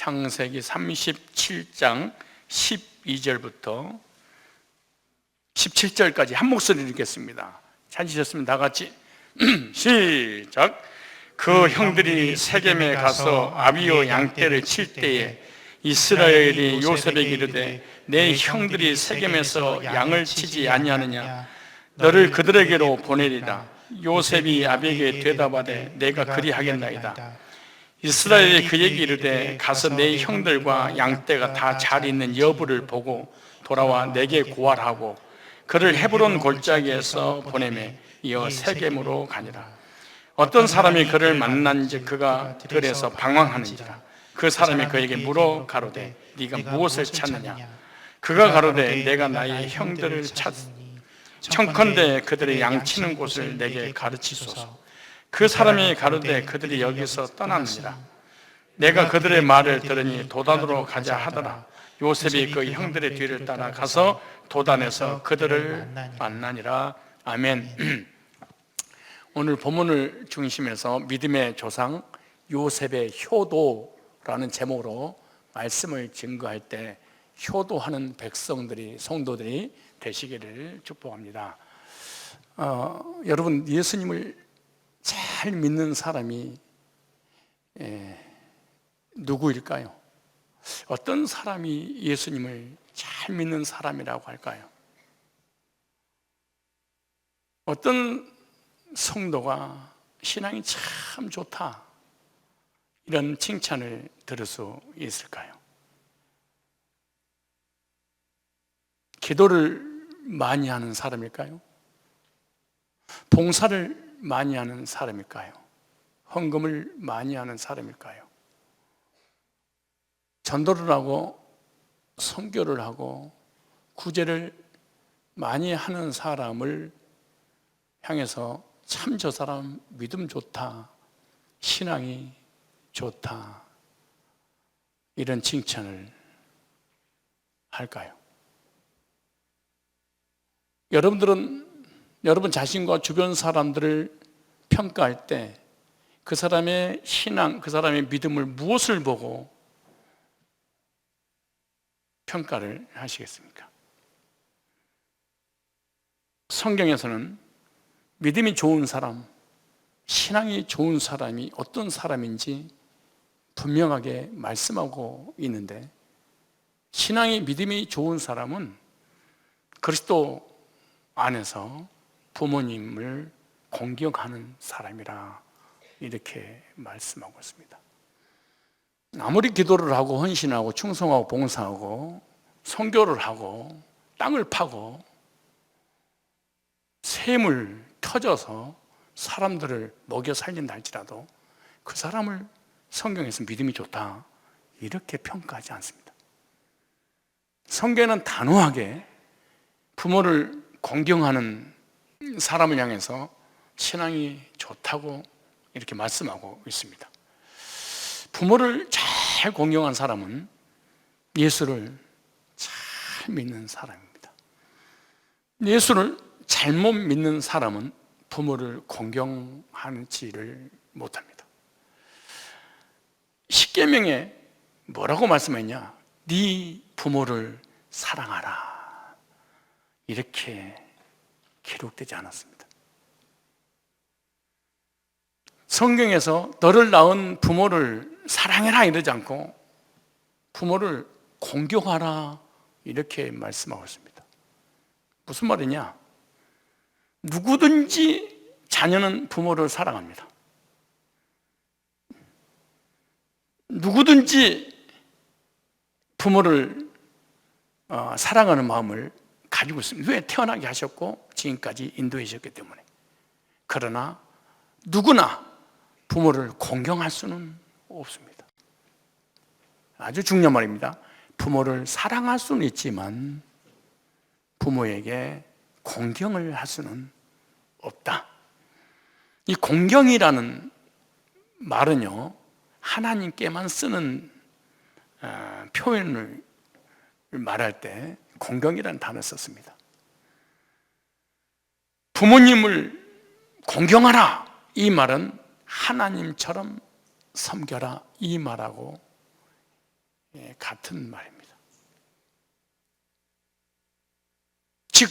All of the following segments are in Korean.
창세기 37장 12절부터 17절까지 한 목소리로 읽겠습니다. 찾으셨으면 다 같이 시작. 그 형들이 세겜에 가서 아비오 양떼를 칠 때에 이스라엘이 요셉에게 이르되 내 형들이 세겜에서 양을 치지 아니하느냐, 너를 그들에게로 보내리라. 요셉이 아비에게 대답하되 내가 그리하겠나이다. 이스라엘이 그에게 이르되 가서 내 형들과 양떼가 다 잘 있는 여부를 보고 돌아와 내게 고하라고 그를 헤브론 골짜기에서 보내매 이어 세겜으로 가니라. 어떤 사람이 그를 만난즉 그가 들에서 방황하는지라. 그 사람이 그에게 물어 가로되 네가 무엇을 찾느냐. 그가 가로되 내가 나의 형들을 찾으니 청컨대 그들의 양치는 곳을 내게 가르치소서. 그 사람이 가로되 그들이 여기서 떠났느니라. 내가 그들의 말을 들으니 도단으로 가자 하더라. 요셉이 그 형들의 뒤를 따라 가서 도단에서 그들을 만나니라. 아멘. 오늘 본문을 중심해서 믿음의 조상 요셉의 효도라는 제목으로 말씀을 증거할 때 효도하는 백성들이, 성도들이 되시기를 축복합니다. 여러분, 예수님을 잘 믿는 사람이 누구일까요? 어떤 사람이 예수님을 잘 믿는 사람이라고 할까요? 어떤 성도가 신앙이 참 좋다, 이런 칭찬을 들을 수 있을까요? 기도를 많이 하는 사람일까요? 봉사를 많이 하는 사람일까요? 헌금을 많이 하는 사람일까요? 전도를 하고 선교를 하고 구제를 많이 하는 사람을 향해서 참 저 사람 믿음 좋다, 신앙이 좋다, 이런 칭찬을 할까요? 여러분들은 여러분 자신과 주변 사람들을 평가할 때 그 사람의 신앙, 그 사람의 믿음을 무엇을 보고 평가를 하시겠습니까? 성경에서는 믿음이 좋은 사람, 신앙이 좋은 사람이 어떤 사람인지 분명하게 말씀하고 있는데, 신앙이, 믿음이 좋은 사람은 그리스도 안에서 부모님을 공경하는 사람이라 이렇게 말씀하고 있습니다. 아무리 기도를 하고 헌신하고 충성하고 봉사하고 선교를 하고 땅을 파고 샘을 터져서 사람들을 먹여 살린다 할지라도 그 사람을 성경에서 믿음이 좋다 이렇게 평가하지 않습니다. 성경에는 단호하게 부모를 공경하는 사람을 향해서 신앙이 좋다고 이렇게 말씀하고 있습니다. 부모를 잘 공경한 사람은 예수를 잘 믿는 사람입니다. 예수를 잘못 믿는 사람은 부모를 공경하지를 못합니다. 십계명에 뭐라고 말씀했냐? 네 부모를 사랑하라, 이렇게 기록되지 않았습니다. 성경에서 너를 낳은 부모를 사랑해라 이러지 않고 부모를 공경하라 이렇게 말씀하고 있습니다. 무슨 말이냐? 누구든지 자녀는 부모를 사랑합니다. 누구든지 부모를 사랑하는 마음을 가지고 있습니다. 왜? 태어나게 하셨고 지금까지 인도해 주셨기 때문에. 그러나 누구나 부모를 공경할 수는 없습니다. 아주 중요한 말입니다. 부모를 사랑할 수는 있지만 부모에게 공경을 할 수는 없다. 이 공경이라는 말은요, 하나님께만 쓰는 표현을 말할 때 공경이라는 단어를 썼습니다. 부모님을 공경하라, 이 말은 하나님처럼 섬겨라, 이 말하고 같은 말입니다. 즉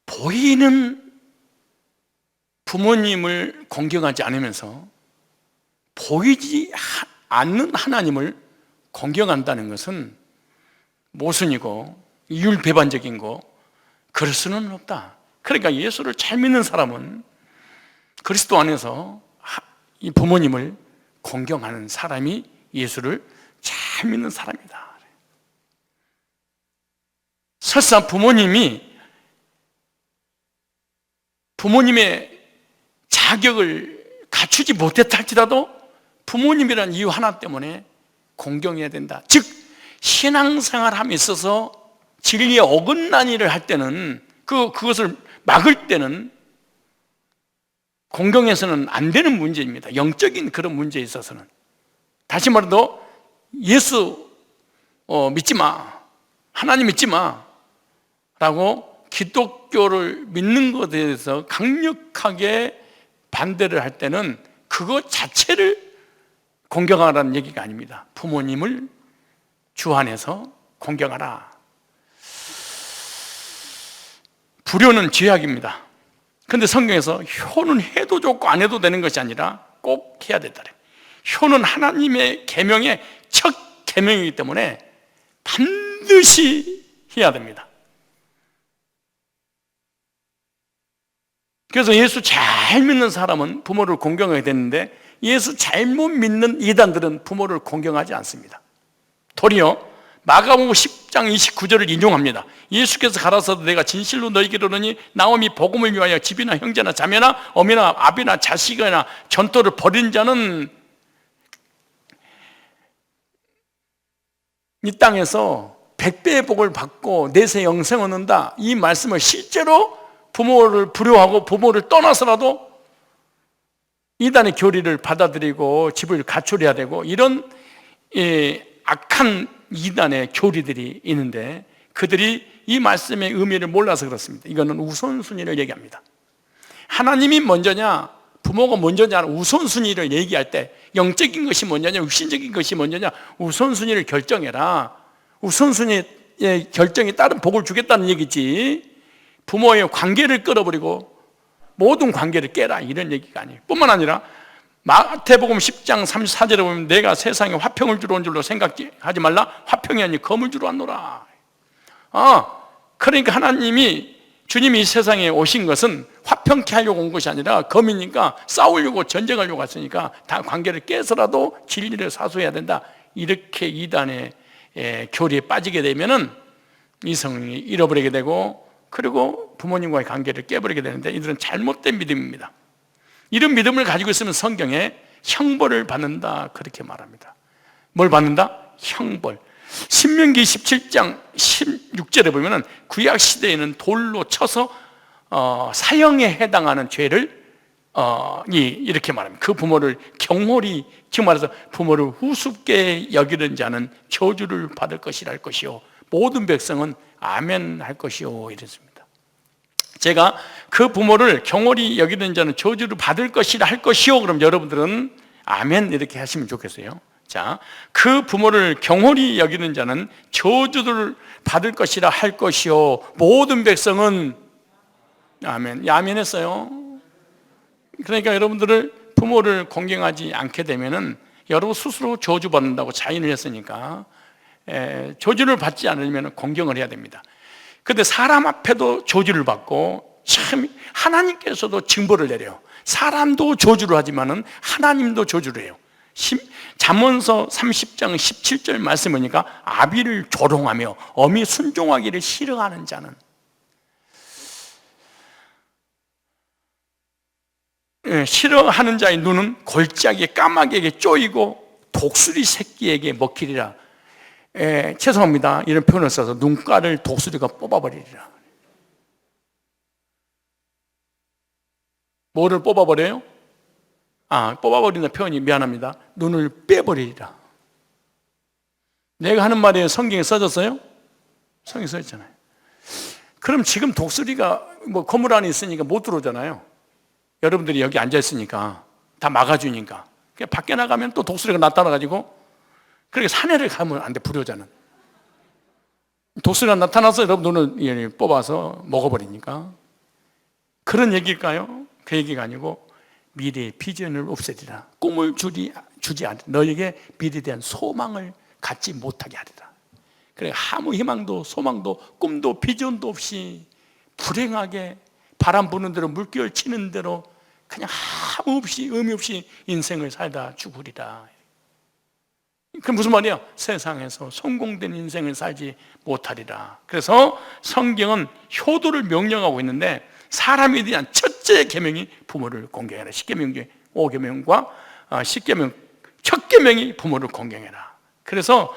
보이는 부모님을 공경하지 않으면서 보이지 않는 하나님을 공경한다는 것은 모순이고 이율배반적인 거, 그럴 수는 없다. 그러니까 예수를 잘 믿는 사람은 그리스도 안에서 이 부모님을 공경하는 사람이 예수를 잘 믿는 사람이다. 설사 부모님의 자격을 갖추지 못했다 할지라도 부모님이라는 이유 하나 때문에 공경해야 된다. 즉 신앙생활함에 있어서 진리에 어긋난 일을 할 때는 그것을 막을 때는 공경해서는 안 되는 문제입니다. 영적인 그런 문제에 있어서는. 다시 말해도 예수 믿지 마, 하나님 믿지 마 라고 기독교를 믿는 것에 대해서 강력하게 반대를 할 때는 그것 자체를 공경하라는 얘기가 아닙니다. 부모님을 주 안에서 공경하라. 불효는 죄악입니다. 그런데 성경에서 효는 해도 좋고 안 해도 되는 것이 아니라 꼭 해야 된다. 효는 하나님의 계명의 첫 계명이기 때문에 반드시 해야 됩니다. 그래서 예수 잘 믿는 사람은 부모를 공경해야 되는데 예수 잘못 믿는 이단들은 부모를 공경하지 않습니다. 도리어 마가복음 10장 29절을 인용합니다. 예수께서 가라사대 내가 진실로 너희에게 이르노니 나옴이 복음을 위하여 집이나 형제나 자매나 어미나 아비나 자식이나 전토를 벌인 자는 이 땅에서 100배의 복을 받고 내세 영생 얻는다. 이 말씀을 실제로 부모를 불효하고 부모를 떠나서라도 이단의 교리를 받아들이고 집을 갖추려야 되고 이런 악한 이단의 교리들이 있는데 그들이 이 말씀의 의미를 몰라서 그렇습니다. 이거는 우선순위를 얘기합니다. 하나님이 먼저냐 부모가 먼저냐 우선순위를 얘기할 때 영적인 것이 먼저냐 육신적인 것이 먼저냐 우선순위를 결정해라. 우선순위의 결정에 따른 복을 주겠다는 얘기지 부모의 관계를 끊어버리고 모든 관계를 깨라 이런 얘기가 아니에요. 뿐만 아니라 마태복음 10장 34절에 보면 내가 세상에 화평을 주러 온 줄로 생각하지 말라. 화평이 아니 검을 주러 왔노라. 그러니까 주님이 이 세상에 오신 것은 화평케 하려고 온 것이 아니라 검이니까 싸우려고 전쟁하려고 왔으니까 다 관계를 깨서라도 진리를 사수해야 된다. 이렇게 이단의 교리에 빠지게 되면은 이성이 잃어버리게 되고 그리고 부모님과의 관계를 깨버리게 되는데 이들은 잘못된 믿음입니다. 이런 믿음을 가지고 있으면 성경에 형벌을 받는다 그렇게 말합니다. 뭘 받는다? 형벌. 신명기 17장 16절에 보면은 구약 시대에는 돌로 쳐서 사형에 해당하는 죄를 이렇게 말합니다. 그 부모를 경홀히 지금 말해서 부모를 우습게 여기는 자는 저주를 받을 것이라 할 것이요 모든 백성은 아멘 할 것이요 이랬습니다. 제가 그 부모를 경홀히 여기는 자는 저주를 받을 것이라 할 것이요 그럼 여러분들은 아멘 이렇게 하시면 좋겠어요. 자, 그 부모를 경홀히 여기는 자는 저주를 받을 것이라 할 것이요 모든 백성은 아멘. 아멘 했어요. 그러니까 여러분들을 부모를 공경하지 않게 되면은 여러분 스스로 저주받는다고 자인을 했으니까 저주를 받지 않으면 공경을 해야 됩니다. 그런데 사람 앞에도 저주를 받고 참 하나님께서도 징벌을 내려요. 사람도 저주를 하지만은 하나님도 저주를 해요. 잠언서 30장 17절 말씀 보니까 아비를 조롱하며 어미 순종하기를 싫어하는 자는 싫어하는 자의 눈은 골짜기에 까마귀에게 쪼이고 독수리 새끼에게 먹히리라. 죄송합니다. 이런 표현을 써서 눈가를 독수리가 뽑아버리리라. 뭐를 뽑아버려요? 뽑아버린다는 표현이 미안합니다. 눈을 빼버리리라. 내가 하는 말이 성경에 써졌어요? 성경에 써있잖아요. 그럼 지금 독수리가 건물 안에 있으니까 못 들어오잖아요. 여러분들이 여기 앉아있으니까 다 막아주니까 밖에 나가면 또 독수리가 나타나가지고 그러니까 산에를 가면 안 돼. 불효자는 독수리가 나타나서 여러분 뽑아서 먹어버리니까. 그런 얘기일까요? 그 얘기가 아니고 미래의 비전을 없애리라. 꿈을 주지 않으리라. 너에게 미래에 대한 소망을 갖지 못하게 하리라. 그래, 아무 희망도 소망도 꿈도 비전도 없이 불행하게 바람 부는 대로 물결 치는 대로 그냥 아무 없이 의미 없이 인생을 살다 죽으리라. 그 무슨 말이야? 세상에서 성공된 인생을 살지 못하리라. 그래서 성경은 효도를 명령하고 있는데 사람에 대한 첫째 계명이 부모를 공경해라. 10계명 중에 5계명과 10계명 첫 계명이 부모를 공경해라. 그래서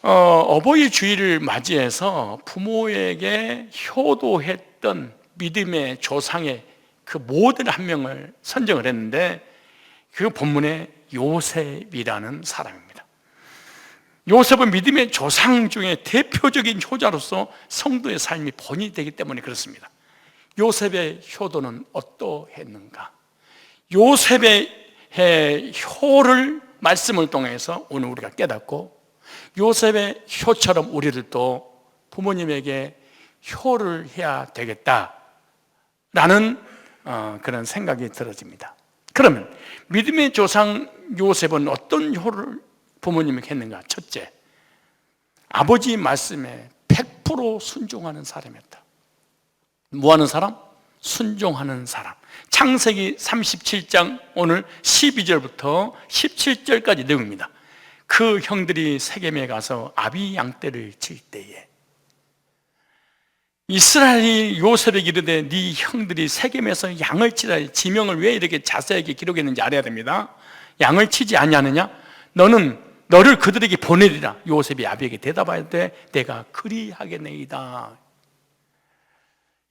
어버이 주일을 맞이해서 부모에게 효도했던 믿음의 조상의 그 모델 한 명을 선정을 했는데 그 본문에 요셉이라는 사람입니다. 요셉은 믿음의 조상 중에 대표적인 효자로서 성도의 삶이 본이 되기 때문에 그렇습니다. 요셉의 효도는 어떠했는가? 요셉의 효를 말씀을 통해서 오늘 우리가 깨닫고 요셉의 효처럼 우리들도 부모님에게 효를 해야 되겠다라는 그런 생각이 들어집니다. 그러면 믿음의 조상 요셉은 어떤 효를 부모님에게 했는가? 첫째, 아버지 말씀에 100% 순종하는 사람이었다. 뭐하는 사람? 순종하는 사람. 창세기 37장 오늘 12절부터 17절까지 내용입니다. 그 형들이 세겜에 가서 아비 양떼를 칠 때에 이스라엘이 요셉에게 이르되 네 형들이 세겜에서 양을 치라. 지명을 왜 이렇게 자세하게 기록했는지 알아야 됩니다. 양을 치지 아니하느냐? 너를 그들에게 보내리라. 요셉이 아비에게 대답하되 내가 그리하겠나이다.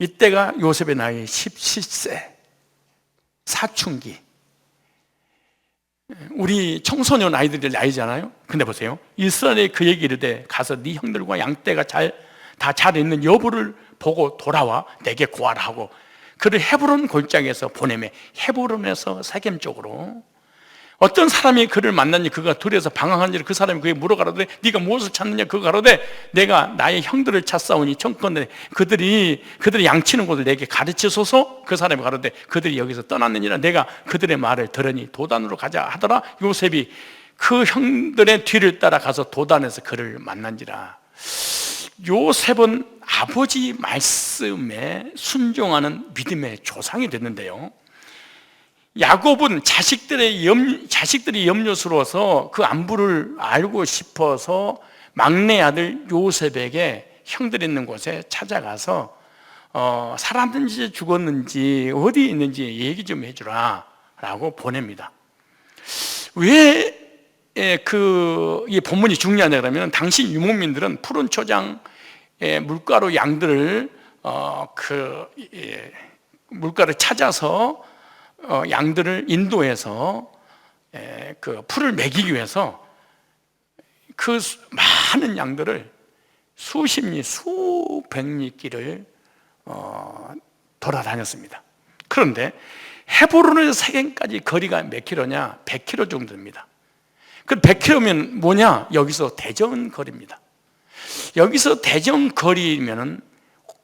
이때가 요셉의 나이 17세 사춘기. 우리 청소년 아이들의 나이잖아요. 근데 보세요, 이스라엘이 그에게 이르되 가서 네 형들과 양떼가 다 잘 있는 여부를 보고 돌아와 내게 구하라 하고 그를 헤브론 골짜기에서 보내매 헤브론에서 세겜 쪽으로 어떤 사람이 그를 만났니? 그가 둘에서 방황한지를 그 사람이 그에게 물어가로되 네가 무엇을 찾느냐? 그가 가로되 내가 나의 형들을 찾사오니 청컨대 그들이 양치는 곳을 내게 가르치소서. 그 사람이 가로되 그들이 여기서 떠났느니라. 내가 그들의 말을 들으니 도단으로 가자 하더라. 요셉이 그 형들의 뒤를 따라가서 도단에서 그를 만난지라. 요셉은 아버지 말씀에 순종하는 믿음의 조상이 됐는데요, 야곱은 자식들이 염려스러워서 그 안부를 알고 싶어서 막내 아들 요셉에게 형들이 있는 곳에 찾아가서 살았는지 죽었는지 어디 있는지 얘기 좀 해주라 라고 보냅니다. 왜 이 본문이 중요하냐 그러면 당시 유목민들은 푸른 초장에 물가로 양들을 물가를 찾아서 양들을 인도해서 그 풀을 먹이기 위해서 그 많은 양들을 수십 리 수백 리 길을 돌아다녔습니다. 그런데 헤브론에서 세겜까지 거리가 몇 킬로냐? 100킬로 정도 됩니다. 그 100킬로면 뭐냐? 여기서 대전 거리입니다. 여기서 대전 거리면은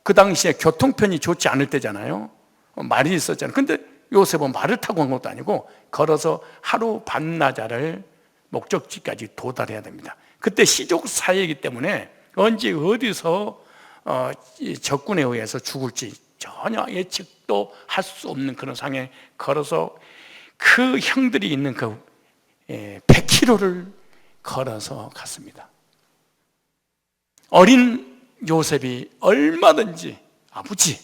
그 당시에 교통편이 좋지 않을 때잖아요. 말이 있었잖아요. 근데 요셉은 말을 타고 간 것도 아니고 걸어서 하루 반나절을 목적지까지 도달해야 됩니다. 그때 시족 사회이기 때문에 언제 어디서 적군에 의해서 죽을지 전혀 예측도 할 수 없는 그런 상황에 걸어서 그 형들이 있는 그 100km를 걸어서 갔습니다. 어린 요셉이 얼마든지 아버지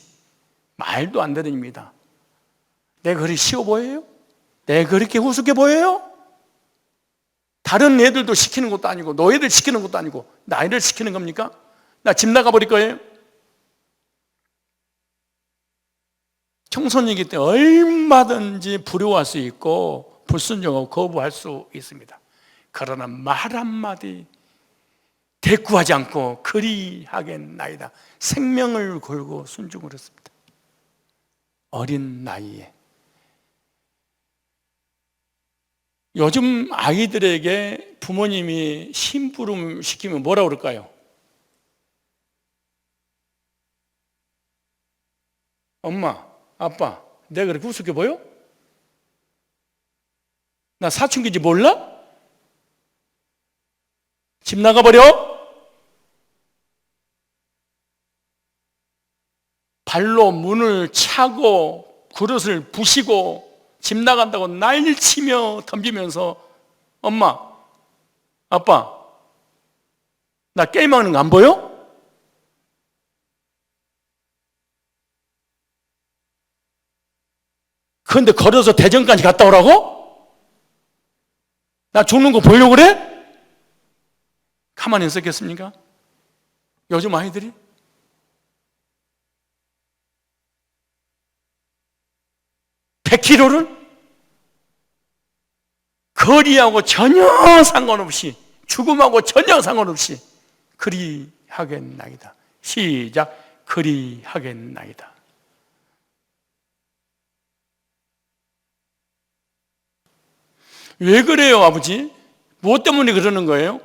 말도 안 되는입니다. 내가 그렇게 쉬워 보여요? 내가 그렇게 우습게 보여요? 다른 애들도 시키는 것도 아니고 너희들 시키는 것도 아니고 나이를 시키는 겁니까? 나 집 나가버릴 거예요? 청소년이기 때문에 얼마든지 불효할 수 있고 불순종하고 거부할 수 있습니다. 그러나 말 한마디 대꾸하지 않고 그리하겠나이다. 생명을 걸고 순종을 했습니다. 어린 나이에. 요즘 아이들에게 부모님이 심부름 시키면 뭐라 그럴까요? 엄마, 아빠, 내가 그렇게 우습게 보여? 나 사춘기인지 몰라? 집 나가버려? 발로 문을 차고 그릇을 부시고 집 나간다고 난리치며 덤비면서 엄마, 아빠, 나 게임하는 거 안 보여? 그런데 걸어서 대전까지 갔다 오라고? 나 죽는 거 보려고 그래? 가만히 있었겠습니까? 요즘 아이들이? 100km를? 거리하고 전혀 상관없이, 죽음하고 전혀 상관없이 그리하겠나이다. 시작. 그리하겠나이다. 왜 그래요, 아버지? 무엇 때문에 그러는 거예요?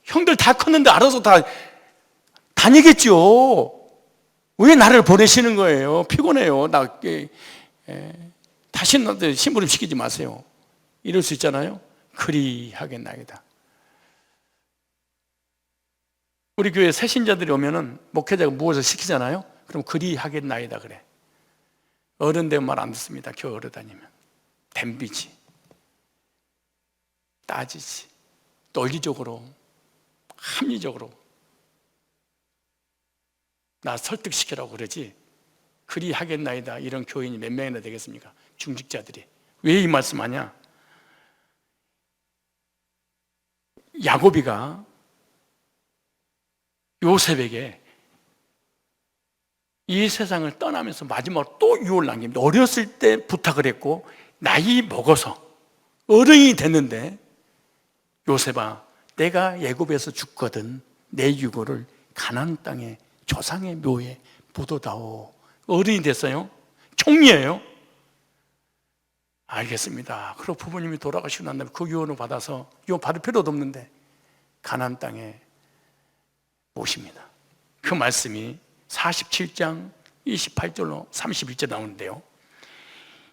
형들 다 컸는데 알아서 다 다니겠죠. 왜 나를 보내시는 거예요? 피곤해요. 다시 나한테 심부름 시키지 마세요. 이럴 수 있잖아요. 그리하겠나이다. 우리 교회 새신자들이 오면은 목회자가 무엇을 시키잖아요. 그럼 그리하겠나이다 그래. 어른 되면 말 안 듣습니다. 교회 오래 다니면 덤비지, 따지지, 논리적으로, 합리적으로 나 설득시키라고 그러지. 그리하겠나이다 이런 교인이 몇 명이나 되겠습니까? 중직자들이. 왜 이 말씀하냐? 야곱이가 요셉에게 이 세상을 떠나면서 마지막으로 또 유언을 남깁니다. 어렸을 때 부탁을 했고 나이 먹어서 어른이 됐는데, 요셉아, 내가 애굽에서 죽거든 내 유고를 가나안 땅의 조상의 묘에 묻어다오. 어른이 됐어요. 총리예요. 알겠습니다. 그리고 부모님이 돌아가시고 난 다음에 그 유언을 받아서, 유언 받을 필요도 없는데 가나안 땅에 모십니다. 그 말씀이 47장 28절로 31절 나오는데요.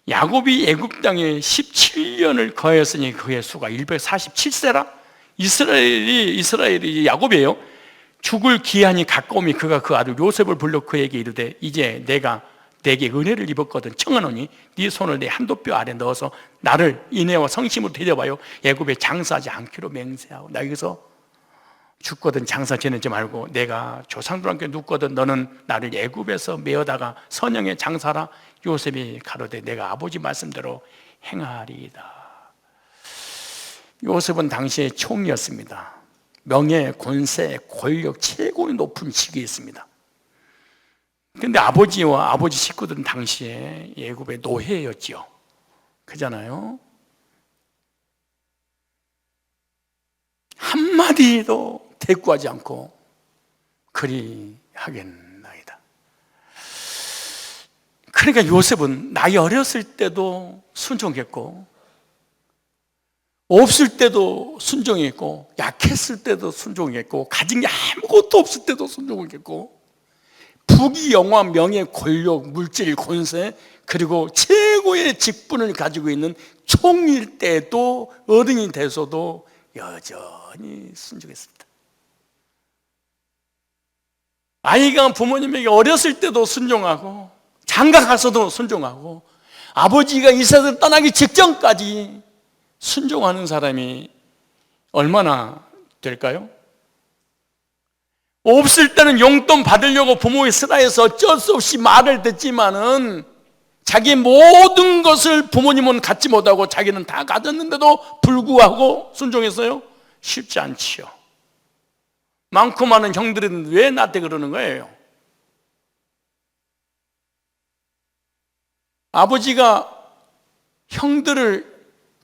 야곱이 애굽 땅에 17년을 거했으니 그의 수가 147세라. 이스라엘이 야곱이에요. 죽을 기한이 가까우니 그가 그 아들 요셉을 불러 그에게 이르되 이제 내가 내게 은혜를 입었거든 청하노니 네 손을 내 한도뼈 아래 넣어서 나를 인애와 성심으로 데려와요. 애굽에 장사하지 않기로 맹세하고. 나 여기서 죽거든 장사 지내지 말고 내가 조상들과 함께 눕거든 너는 나를 애굽에서 메어다가 선영의 장사라. 요셉이 가로되 내가 아버지 말씀대로 행하리이다. 요셉은 당시에 총리였습니다. 명예, 권세, 권력 최고의 높은 직위에 있습니다. 그런데 아버지와 아버지 식구들은 당시에 애굽의 노예였죠. 그잖아요. 한마디도 대꾸하지 않고 그리하겠나이다. 그러니까 요셉은 나이 어렸을 때도 순종했고 없을 때도 순종했고 약했을 때도 순종했고 가진 게 아무것도 없을 때도 순종했고 부귀 영화 명예 권력 물질 권세 그리고 최고의 직분을 가지고 있는 총리일 때도 어른이 돼서도 여전히 순종했습니다. 아이가 부모님에게 어렸을 때도 순종하고 장가 가서도 순종하고 아버지가 이 세상을 떠나기 직전까지 순종하는 사람이 얼마나 될까요? 없을 때는 용돈 받으려고 부모의 슬하에서 어쩔 수 없이 말을 듣지만은 자기 모든 것을 부모님은 갖지 못하고 자기는 다 가졌는데도 불구하고 순종했어요? 쉽지 않지요. 많고 많은 형들은 왜 나한테 그러는 거예요? 아버지가 형들을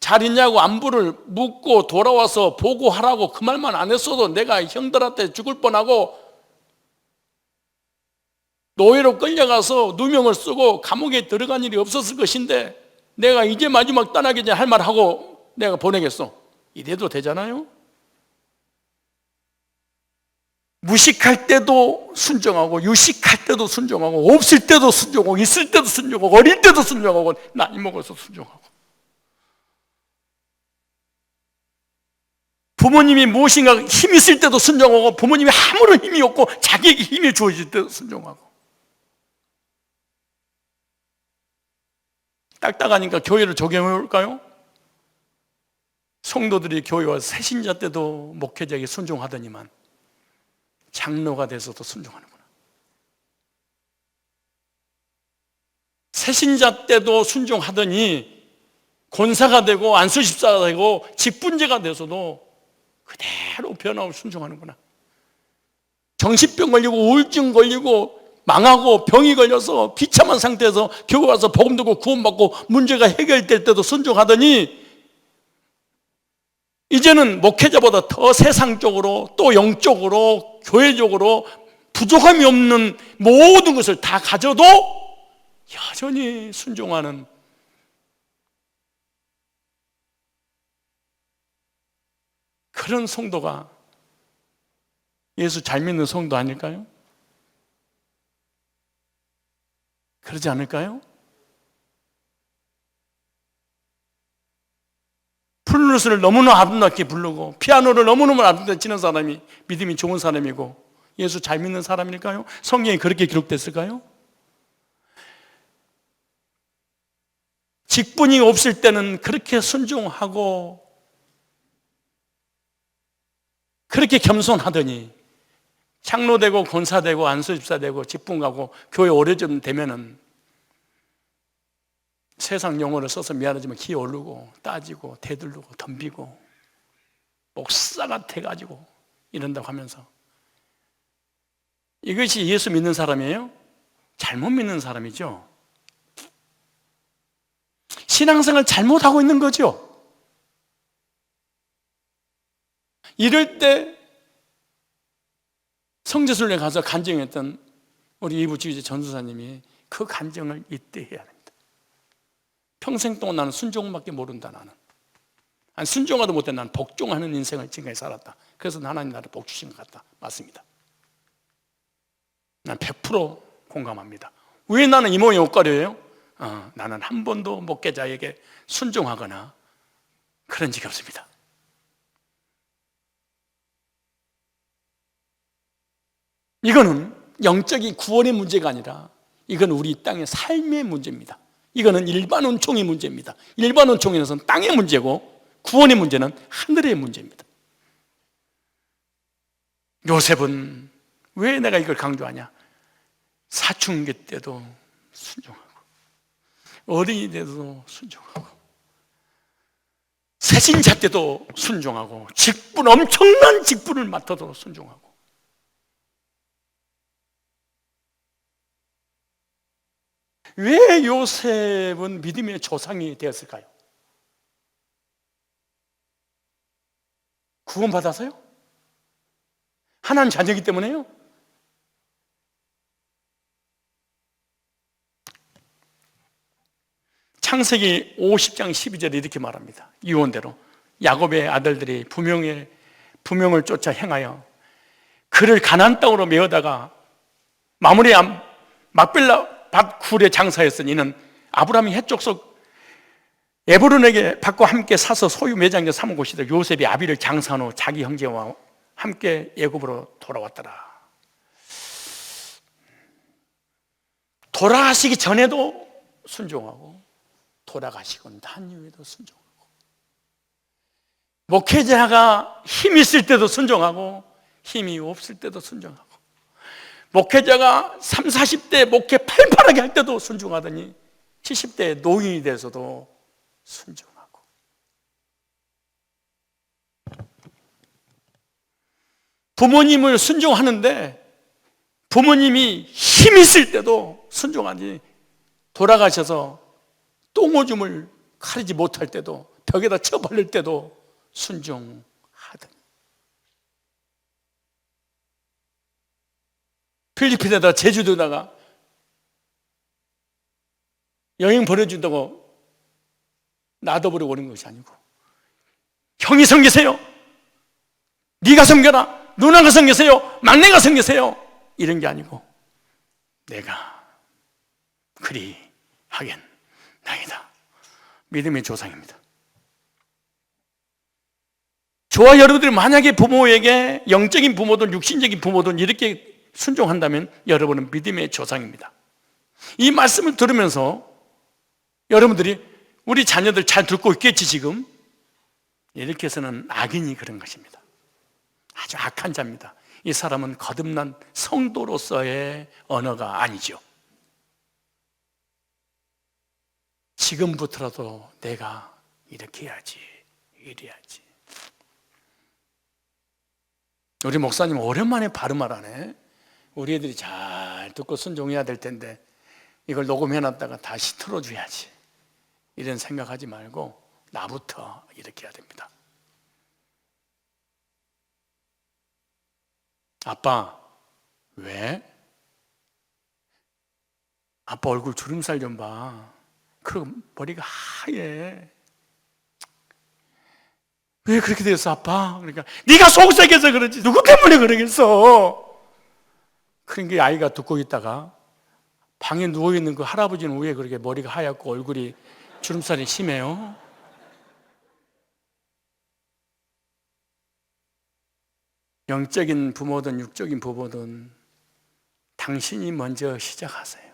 잘 있냐고 안부를 묻고 돌아와서 보고하라고 그 말만 안 했어도 내가 형들한테 죽을 뻔하고 노예로 끌려가서 누명을 쓰고 감옥에 들어간 일이 없었을 것인데 내가 이제 마지막 떠나기 전에 할 말 하고 내가 보내겠어. 이래도 되잖아요? 무식할 때도 순종하고, 유식할 때도 순종하고, 없을 때도 순종하고, 있을 때도 순종하고, 어릴 때도 순종하고, 나이 먹어서 순종하고. 부모님이 무엇인가 힘이 있을 때도 순종하고, 부모님이 아무런 힘이 없고 자기에게 힘이 주어질 때도 순종하고. 딱딱하니까 교회를 적용해볼까요? 성도들이 교회 와서 새신자 때도 목회자에게 순종하더니만 장로가 돼서도 순종하는구나. 새신자 때도 순종하더니 권사가 되고 안수집사가 되고 직분제가 돼서도 그대로 변하고 순종하는구나. 정신병 걸리고 우울증 걸리고 망하고 병이 걸려서 비참한 상태에서 교회 와서 복음 듣고 구원받고 문제가 해결될 때도 순종하더니 이제는 목회자보다 더 세상적으로 또 영적으로 교회적으로 부족함이 없는 모든 것을 다 가져도 여전히 순종하는, 그런 성도가 예수 잘 믿는 성도 아닐까요? 그러지 않을까요? 플루스를 너무나 아름답게 부르고 피아노를 너무너무 아름답게 치는 사람이 믿음이 좋은 사람이고 예수 잘 믿는 사람일까요? 성경에 그렇게 기록됐을까요? 직분이 없을 때는 그렇게 순종하고 그렇게 겸손하더니 장로되고 권사되고 안수집사되고 직분가고 교회 오래좀 되면은 세상 용어를 써서 미안하지만 기 오르고 따지고 대들고 덤비고 목사 같아가지고 이런다고 하면서, 이것이 예수 믿는 사람이에요? 잘못 믿는 사람이죠. 신앙생활 잘못하고 있는 거죠. 이럴 때 성지순례 가서 간증했던 우리 이부지휘자 전도사님이 그 간증을 이때 해야 됩니다. 평생 동안 나는 순종밖에 모른다. 나는 순종하도 못해 나는 복종하는 인생을 지금까지 살았다. 그래서 하나님 나를 복 주신 것 같다. 맞습니다. 난 100% 공감합니다. 왜 나는 이 모양이 옷가려요? 나는 한 번도 목회자에게 순종하거나 그런 적이 없습니다. 이거는 영적인 구원의 문제가 아니라 이건 우리 땅의 삶의 문제입니다. 이거는 일반 은총의 문제입니다. 일반 은총에서는 땅의 문제고 구원의 문제는 하늘의 문제입니다. 요셉은 왜 내가 이걸 강조하냐? 사춘기 때도 순종하고 어린이 때도 순종하고 새신자 때도 순종하고 직분, 엄청난 직분을 맡아도 순종하고. 왜 요셉은 믿음의 조상이 되었을까요? 구원받아서요? 하나님 자녀이기 때문에요? 창세기 50장 12절에 이렇게 말합니다. 유언대로 야곱의 아들들이 부명을 쫓아 행하여 그를 가나안 땅으로 메어다가 마므리 막벨라 밭 굴에 장사했으니 이는 아브라함이 해족속 에브론에게 밭과 함께 사서 소유 매장에 삼은 곳이다. 요셉이 아비를 장사한 후 자기 형제와 함께 애굽으로 돌아왔더라. 돌아가시기 전에도 순종하고 돌아가시고 난 이후에도 순종하고, 목회자가 힘이 있을 때도 순종하고 힘이 없을 때도 순종하고, 목회자가 30, 40대 목회 팔팔하게 할 때도 순종하더니 70대 노인이 돼서도 순종하고. 부모님을 순종하는데 부모님이 힘이 있을 때도 순종하지, 돌아가셔서 똥오줌을 가리지 못할 때도 벽에다 쳐발릴 때도 순종하더니. 필리핀에다가 제주도에다가 여행 보내준다고 놔둬버리고 오는 것이 아니고, 형이 섬기세요, 네가 섬겨라, 누나가 섬기세요, 막내가 섬기세요, 이런 게 아니고 내가 그리 하겐 나이다. 믿음의 조상입니다. 저와 여러분들이 만약에 부모에게, 영적인 부모든 육신적인 부모든 이렇게 순종한다면 여러분은 믿음의 조상입니다. 이 말씀을 들으면서 여러분들이 우리 자녀들 잘 듣고 있겠지 지금? 이렇게 해서는 악인이 그런 것입니다. 아주 악한 자입니다. 이 사람은 거듭난 성도로서의 언어가 아니죠. 지금부터라도 내가 이렇게 해야지, 이래야지. 우리 목사님 오랜만에 발음하라네. 우리 애들이 잘 듣고 순종해야 될 텐데 이걸 녹음해놨다가 다시 틀어줘야지, 이런 생각하지 말고 나부터 이렇게 해야 됩니다. 아빠, 왜? 아빠 얼굴 주름살 좀 봐. 그리고 머리가 하얘. 왜 그렇게 됐어, 아빠? 그러니까 네가 속삭여서 그러지 누구 때문에 그러겠어? 그러니까 아이가 듣고 있다가 방에 누워있는 그 할아버지는 왜 그렇게 머리가 하얗고 얼굴이 주름살이 심해요? 영적인 부모든 육적인 부모든 당신이 먼저 시작하세요.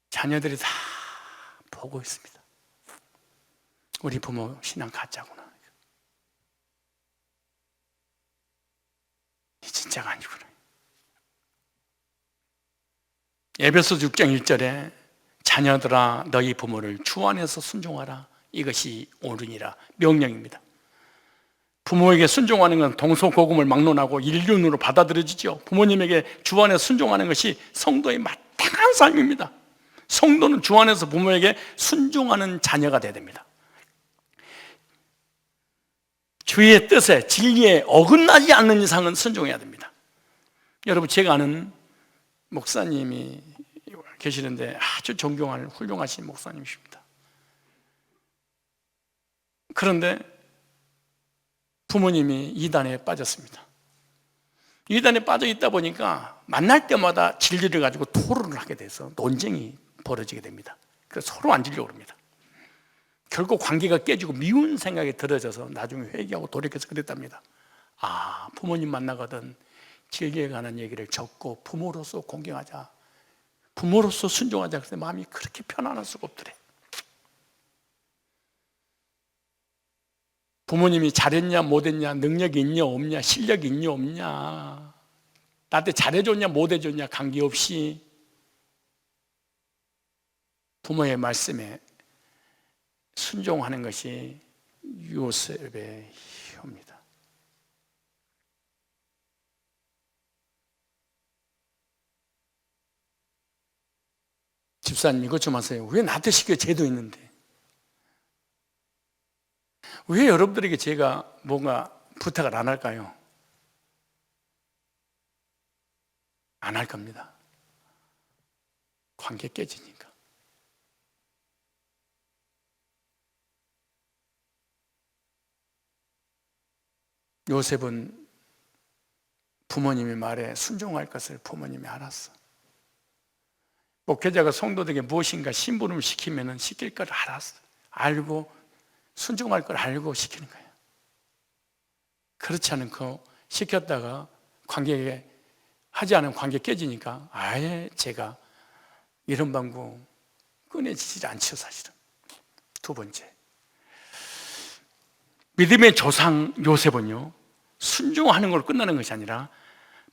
자녀들이 다 보고 있습니다. 우리 부모 신앙 가짜구나, 이 진짜가 아니구나. 에베소서 6장 1절에 자녀들아 너희 부모를 주 안에서 순종하라, 이것이 옳으니라 명령입니다. 부모에게 순종하는 건 동서고금을 막론하고 인륜으로 받아들여지죠. 부모님에게 주 안에 순종하는 것이 성도의 마땅한 삶입니다. 성도는 주 안에서 부모에게 순종하는 자녀가 되어야 됩니다. 주의 뜻에, 진리에 어긋나지 않는 이상은 순종해야 됩니다. 여러분, 제가 아는 목사님이 계시는데 아주 존경하는 훌륭하신 목사님이십니다. 그런데 부모님이 이단에 빠졌습니다. 이단에 빠져 있다 보니까 만날 때마다 진리를 가지고 토론을 하게 돼서 논쟁이 벌어지게 됩니다. 그래서 서로 앉으려고 합니다. 결국 관계가 깨지고 미운 생각이 들어져서 나중에 회개하고 돌이켜서 그랬답니다. 아, 부모님 만나거든 진리에 관한 얘기를 적고 부모로서 공경하자, 부모로서 순종하자. 그래서 마음이 그렇게 편안할 수가 없더래. 부모님이 잘했냐 못했냐, 능력이 있냐 없냐, 실력이 있냐 없냐, 나한테 잘해줬냐 못해줬냐 관계없이 부모의 말씀에 순종하는 것이 요셉의 효입니다. 집사님 이것 좀 하세요. 왜 나한테 시켜? 죄도 있는데. 왜 여러분들에게 제가 뭔가 부탁을 안 할까요? 안 할 겁니다. 관계 깨지니까. 요셉은 부모님의 말에 순종할 것을 부모님이 알았어. 목회자가 성도들에게 무엇인가 심부름을 시키면 시킬 걸 알았어. 알고 순종할 걸 알고 시키는 거예요. 그렇지 않고 시켰다가 관계에 하지 않은 관계 깨지니까 아예 제가 이런 방구 꺼내지질 않죠, 사실은. 두 번째, 믿음의 조상 요셉은요, 순종하는 걸로 끝나는 것이 아니라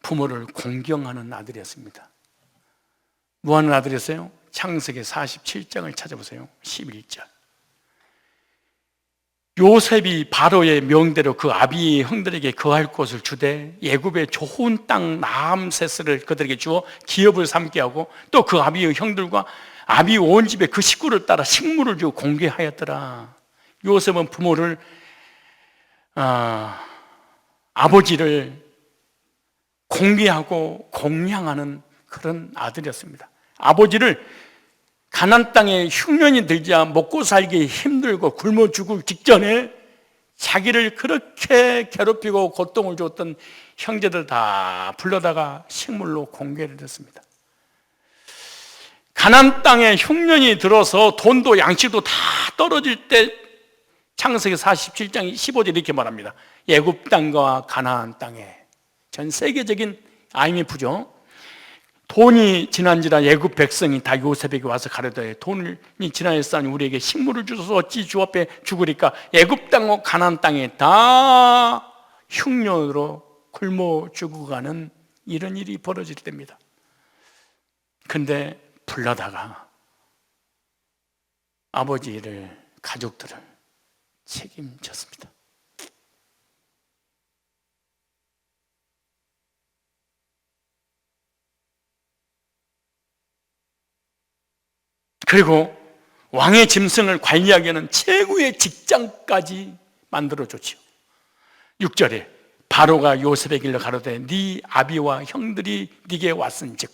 부모를 공경하는 아들이었습니다. 뭐 하는 아들이었어요? 창세기 47장을 찾아보세요. 11절. 요셉이 바로의 명대로 그 아비의 형들에게 거할 곳을 주되 애굽의 좋은 땅 라암세스를 그들에게 주어 기업을 삼게 하고 또 그 아비의 형들과 아비 온 집에 그 식구를 따라 식물을 주고 공개하였더라. 요셉은 부모를 아버지를 공개하고 공양하는 그런 아들이었습니다. 아버지를 가나안 땅에 흉년이 들자 먹고 살기 힘들고 굶어 죽을 직전에 자기를 그렇게 괴롭히고 고통을 줬던 형제들 다 불러다가 식물로 공개를 했습니다. 가나안 땅에 흉년이 들어서 돈도 양식도 다 떨어질 때 창세기 47장 15절 이렇게 말합니다. 애굽 땅과 가나안 땅에, 전 세계적인 IMF죠. 돈이 지난지라 애굽 백성이 다 요셉에게 와서 가려되 돈이 지나였사니 우리에게 식물을 주소서 어찌 주 앞에 죽으리까. 애굽 땅과 가나안 땅에 다 흉년으로 굶어 죽어가는 이런 일이 벌어질 때입니다. 근데 불러다가 아버지를, 가족들을 책임졌습니다. 그리고 왕의 짐승을 관리하게 하는 최고의 직장까지 만들어줬지요. 6절에 바로가 요셉에게 일러 가로되 네 아비와 형들이 네게 왔은즉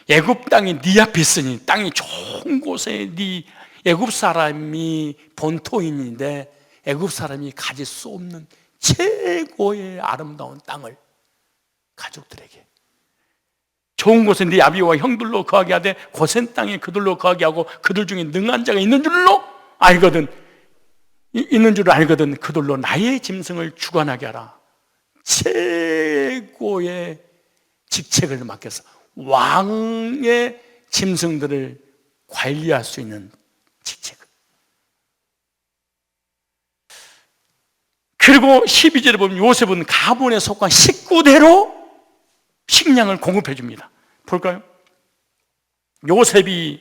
애굽 땅이 네 앞에 있으니 땅이 좋은 곳에 네 애굽 사람이 본토인인데 애굽 사람이 가질 수 없는 최고의 아름다운 땅을 가족들에게, 좋은 곳에 네 아비와 형들로 거하게 하되 고센 땅에 그들로 거하게 하고 그들 중에 능한 자가 있는 줄 알거든 그들로 나의 짐승을 주관하게 하라. 최고의 직책을 맡겨서 왕의 짐승들을 관리할 수 있는 직책을. 그리고 12절에 보면 요셉은 가문에 속한 식구대로 식량을 공급해 줍니다. 볼까요? 요셉이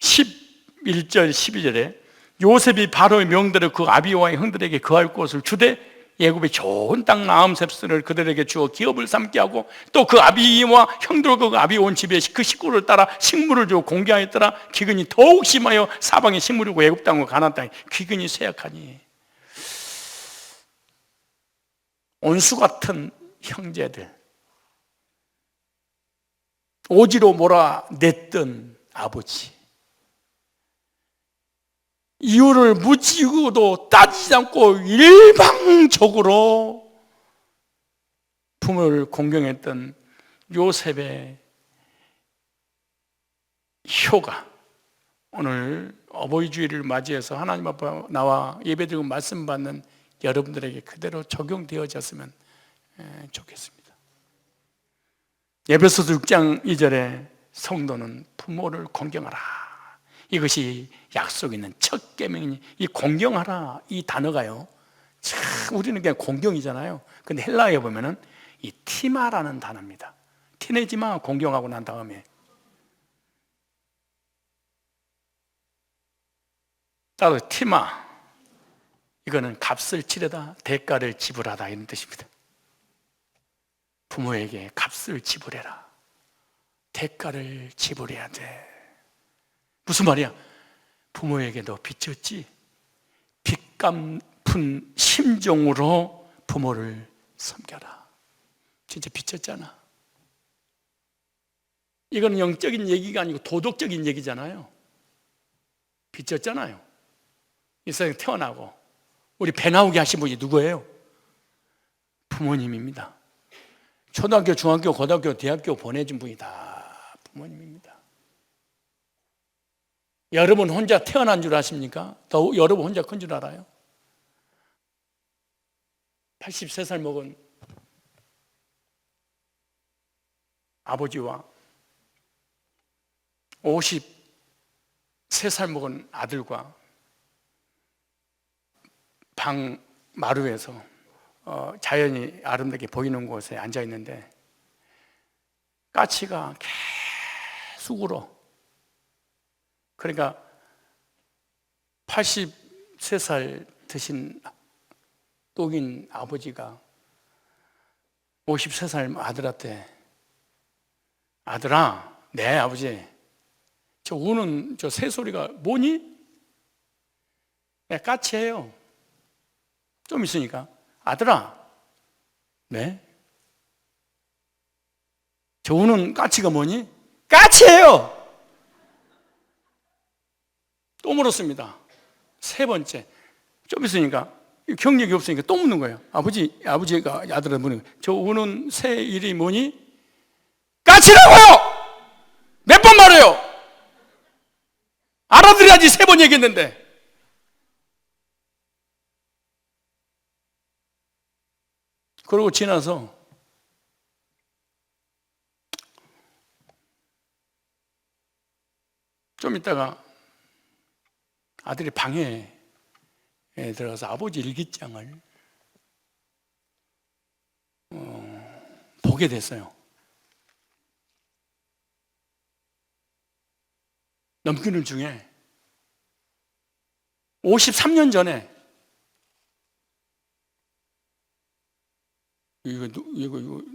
11절 12절에 요셉이 바로의 명대로 그 아비와 형들에게 거할 곳을 주되 애굽의 좋은 땅 나암셉스를 그들에게 주어 기업을 삼게 하고 또 그 아비와 형들과 그 아비 온 집에 그 식구를 따라 식물을 주어 공개하였더라. 기근이 더욱 심하여 사방에 식물이고 애굽 땅과 가나안 땅에 기근이 쇠약하니. 온수 같은 형제들, 오지로 몰아냈던 아버지, 이유를 묻지고도 따지지 않고 일방적으로 부모를 공경했던 요셉의 효가 오늘 어버이 주일을 맞이해서 하나님 앞에 나와 예배드리고 말씀 받는 여러분들에게 그대로 적용되어졌으면 좋겠습니다. 에베소서 6장 2절에 성도는 부모를 공경하라. 이것이 약속 있는 첫 계명이니 이 공경하라 이 단어가요, 참 우리는 그냥 공경이잖아요. 근데 헬라어에 보면은 이 티마라는 단어입니다. 티내지마 공경하고 난 다음에 따로 티마, 이거는 값을 치르다, 대가를 지불하다 이런 뜻입니다. 부모에게 값을 지불해라, 대가를 지불해야 돼. 무슨 말이야? 부모에게 너 빚졌지? 빚 갚은 심정으로 부모를 섬겨라. 진짜 빚졌잖아. 이건 영적인 얘기가 아니고 도덕적인 얘기잖아요. 빚졌잖아요. 이 세상에 태어나고 우리 배 나오게 하신 분이 누구예요? 부모님입니다. 초등학교, 중학교, 고등학교, 대학교 보내준 분이 다 부모님입니다. 여러분 혼자 태어난 줄 아십니까? 더 여러분 혼자 큰 줄 알아요? 83살 먹은 아버지와 53살 먹은 아들과 방 마루에서 자연이 아름답게 보이는 곳에 앉아 있는데 까치가 계속 울어. 그러니까 83살 드신 똑인 아버지가 53살 아들한테 아들아, 네 아버지, 저 우는 저 새소리가 뭐니? 네, 까치예요. 좀 있으니까 아들아, 네? 저 우는 까치가 뭐니? 까치예요. 또 물었습니다. 세 번째, 좀 있으니까 경력이 없으니까 또 묻는 거예요. 아버지가 아들한테 묻는 거예요. 저 우는 새 이름이 뭐니? 까치라고요! 몇 번 말해요? 알아들어야지. 3번 얘기했는데. 그러고 지나서 좀 있다가 아들이 방에 들어가서 아버지 일기장을 보게 됐어요. 넘기는 중에 53년 전에 이거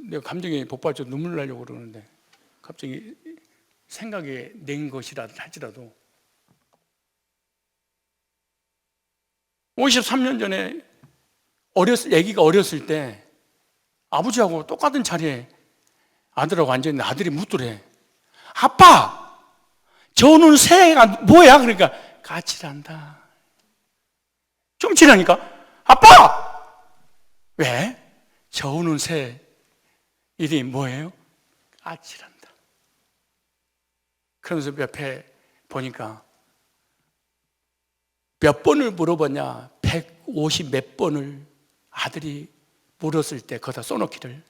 내가 감정에 복받쳐 눈물 나려고 그러는데 갑자기 생각에 낸 것이라 할지라도 53년 전에 아기가 어렸을 때 아버지하고 똑같은 자리에 아들하고 앉아있는데 아들이 묻더래. 아빠, 저는 새가 뭐야? 그러니까 까칠한다. 좀 지나니까 아빠! 왜? 저우는 새 이름이 뭐예요? 까칠한다. 그러면서 옆에 보니까 몇 번을 물어봤냐? 150 몇 번을 아들이 물었을 때 거기다 써놓기를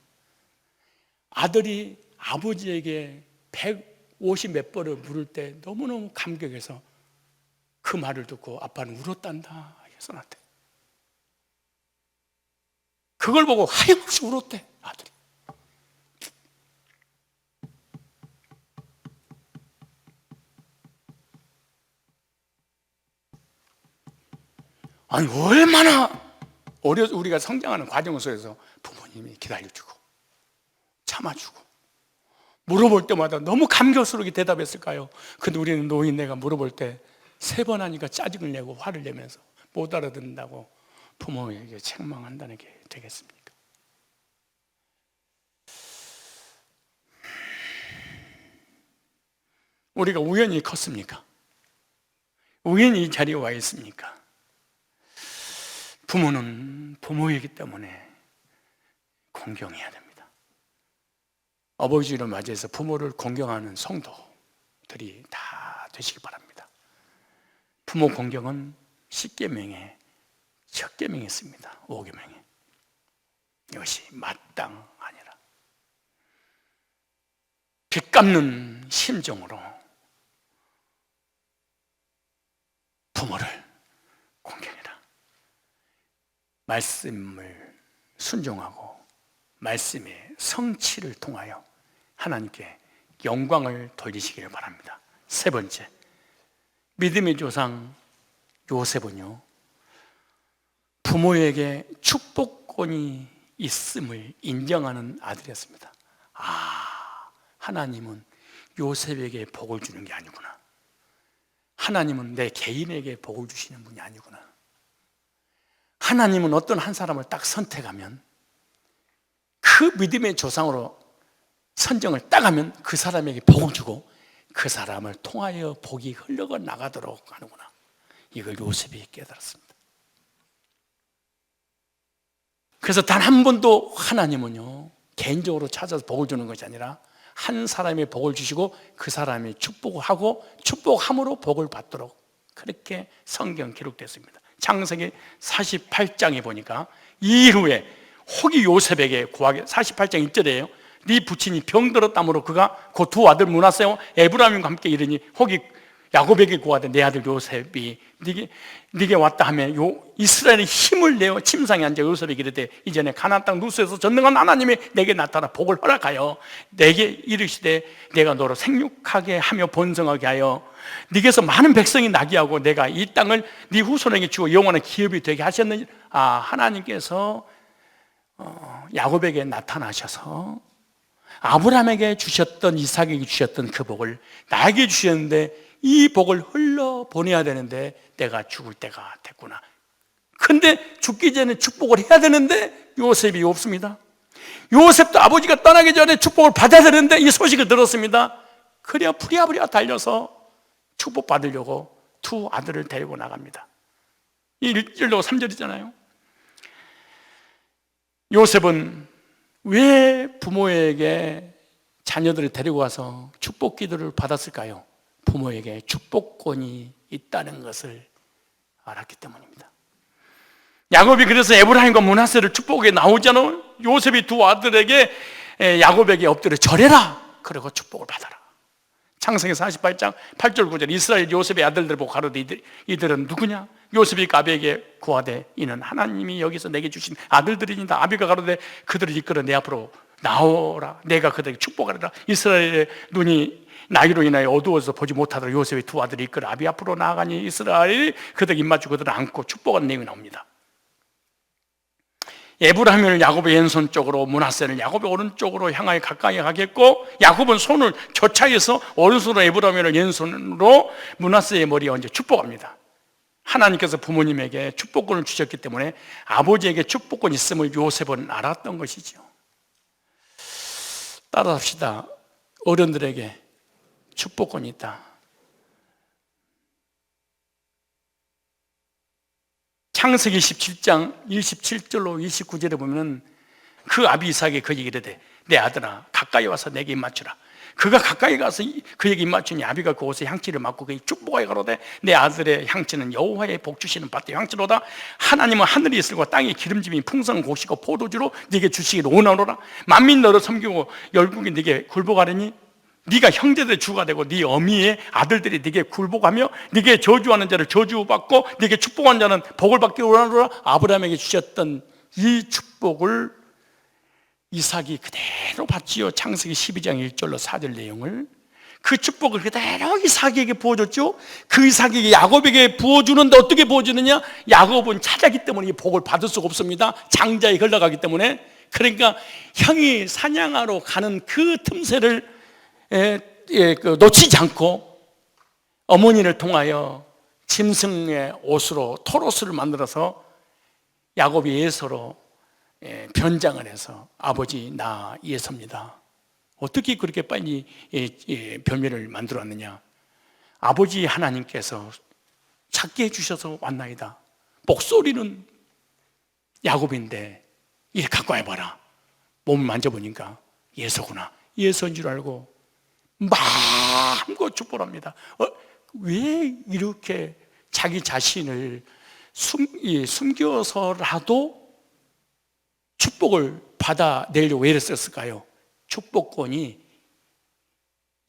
아들이 아버지에게 150 몇 번을 물을 때 너무너무 감격해서 그 말을 듣고 아빠는 울었단다 이렇게 써놨대. 그걸 보고 하염없이 울었대 아들이. 아니 얼마나 우리가 성장하는 과정 속에서 부모님이 기다려주고 참아주고 물어볼 때마다 너무 감격스럽게 대답했을까요? 근데 우리는 노인네가 물어볼 때 3번 하니까 짜증을 내고 화를 내면서 못 알아듣는다고 부모에게 책망한다는 게 되겠습니까? 우리가 우연히 컸습니까? 우연히 이 자리에 와 있습니까? 부모는 부모이기 때문에 공경해야 됩니다. 어버이주일을 맞이해서 부모를 공경하는 성도들이 다 되시기 바랍니다. 부모 공경은 10계명의 첫 계명이 있습니다. 5계명에 이것이 마땅하니라. 빚 갚는 심정으로 부모를 공경해라. 말씀을 순종하고 말씀의 성취를 통하여 하나님께 영광을 돌리시기를 바랍니다. 3번째, 믿음의 조상 요셉은요 부모에게 축복권이 있음을 인정하는 아들이었습니다. 하나님은 요셉에게 복을 주는 게 아니구나. 하나님은 내 개인에게 복을 주시는 분이 아니구나. 하나님은 어떤 한 사람을 딱 선택하면 그 믿음의 조상으로 선정을 딱 하면 그 사람에게 복을 주고 그 사람을 통하여 복이 흘러가 나가도록 하는구나. 이걸 요셉이 깨달았습니다. 그래서 단 한 번도 하나님은요 개인적으로 찾아서 복을 주는 것이 아니라 한 사람이 복을 주시고 그 사람이 축복을 하고 축복함으로 복을 받도록 그렇게 성경 기록됐습니다. 창세기 48장에 보니까 이 일 후에 혹이 요셉에게 구하게 48장 1절이에요. 네 부친이 병들었다므로 그가 그 2 아들 므낫세와 에브라임과 함께 이르니 혹이 야곱에게 구하되 내 아들 요셉이 네게 왔다 하면 이스라엘의 힘을 내어 침상에 앉아 요셉에게 이르되 이전에 가나안 땅 루스에서 전능한 하나님이 내게 나타나 복을 허락하여 내게 이르시되 내가 너로 생육하게 하며 번성하게 하여 네게서 많은 백성이 나게 하고 내가 이 땅을 네 후손에게 주고 영원한 기업이 되게 하셨느니 하나님께서 야곱에게 나타나셔서 아브라함에게 주셨던 이삭에게 주셨던 그 복을 나에게 주셨는데 이 복을 흘러보내야 되는데 내가 죽을 때가 됐구나. 근데 죽기 전에 축복을 해야 되는데 요셉이 없습니다. 요셉도 아버지가 떠나기 전에 축복을 받아야 되는데 이 소식을 들었습니다. 그래야 부랴부랴 달려서 축복 받으려고 2 아들을 데리고 나갑니다. 이 1절로 3절이잖아요. 요셉은 왜 부모에게 자녀들을 데리고 와서 축복 기도를 받았을까요? 부모에게 축복권이 있다는 것을 알았기 때문입니다. 야곱이 그래서 에브라임과 므낫세를 축복에 나오잖아요. 요셉이 두 아들에게 야곱에게 엎드려 절해라, 그리고 축복을 받아라. 창세기 48장 8절 9절 이스라엘 요셉의 아들들 보고 가로되 이들은 누구냐? 요셉이 아비에게 구하되 이는 하나님이 여기서 내게 주신 아들들이니라. 아비가 가로되 그들을 이끌어 내 앞으로 나오라. 내가 그들에게 축복하리라. 이스라엘의 눈이 나이로 인하여 어두워서 보지 못하도록 요셉의 두 아들이 이끌어 아비 앞으로 나아가니 이스라엘이 그들 입맞추고 그들을 안고 축복하는 내용이 나옵니다. 에브라임을 야곱의 왼손 쪽으로, 므낫세는 야곱의 오른쪽으로 향하여 가까이 가겠고, 야곱은 손을 교차해서 오른손으로 에브라임을 왼손으로 므낫세의 머리에 얹어 축복합니다. 하나님께서 부모님에게 축복권을 주셨기 때문에 아버지에게 축복권이 있음을 요셉은 알았던 것이죠. 따라합시다. 어른들에게 축복권이 있다. 창세기 17장 27절로 29절에 보면 그 아비 이삭이 그에게 이르되 내 아들아 가까이 와서 내게 입 맞추라. 그가 가까이 가서 그에게 입 맞추니 아비가 그 옷에 향기를 맡고 그에게 축복하여 가로되 내 아들의 향기는 여호와의 복 주시는 밭의 향기로다. 하나님은 하늘이 있을과 땅에 기름짐이 풍성한 곳이고 포도주로 네게 주시기를 원하노라. 만민 너를 섬기고 열국이 네게 굴복하려니 네가 형제들의 주가 되고 네 어미의 아들들이 네게 굴복하며 네게 저주하는 자를 저주받고 네게 축복한 자는 복을 받기를 원하노라. 아브라함에게 주셨던 이 축복을 이삭이 그대로 받지요. 창세기 12장 1절로 4절 내용을, 그 축복을 그대로 이삭에게 부어줬죠. 그 이삭에게 야곱에게 부어주는데 어떻게 부어주느냐? 야곱은 차자기 때문에 이 복을 받을 수가 없습니다. 장자에 흘러가기 때문에. 그러니까 형이 사냥하러 가는 그 틈새를 놓치지 않고 어머니를 통하여 짐승의 옷으로 털옷을 만들어서 야곱이 예서로 변장을 해서 아버지 나 예서입니다. 어떻게 그렇게 빨리 별명을 만들었느냐? 아버지 하나님께서 찾게 해주셔서 왔나이다. 목소리는 야곱인데 이렇게 갖고 와봐라. 몸을 만져보니까 예서구나. 예서인 줄 알고 마음껏 축복합니다. 왜 이렇게 자기 자신을 숨겨서라도 축복을 받아내려고 애를 썼을까요? 축복권이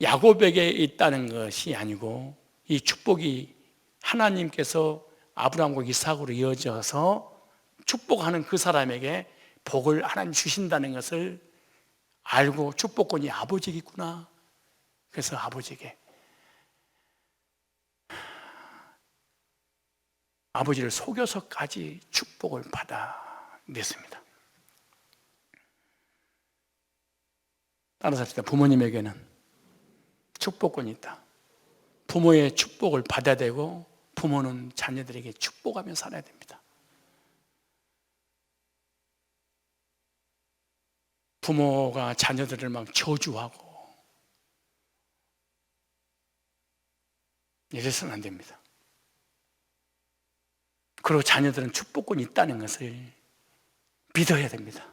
야곱에게 있다는 것이 아니고 이 축복이 하나님께서 아브라함과 이삭으로 이어져서 축복하는 그 사람에게 복을 하나님 주신다는 것을 알고 축복권이 아버지에게 있구나. 그래서 아버지에게 아버지를 속여서까지 축복을 받아냈습니다. 따라서 합시다. 부모님에게는 축복권이 있다. 부모의 축복을 받아야 되고 부모는 자녀들에게 축복하며 살아야 됩니다. 부모가 자녀들을 막 저주하고 이래서는 안 됩니다. 그리고 자녀들은 축복권이 있다는 것을 믿어야 됩니다.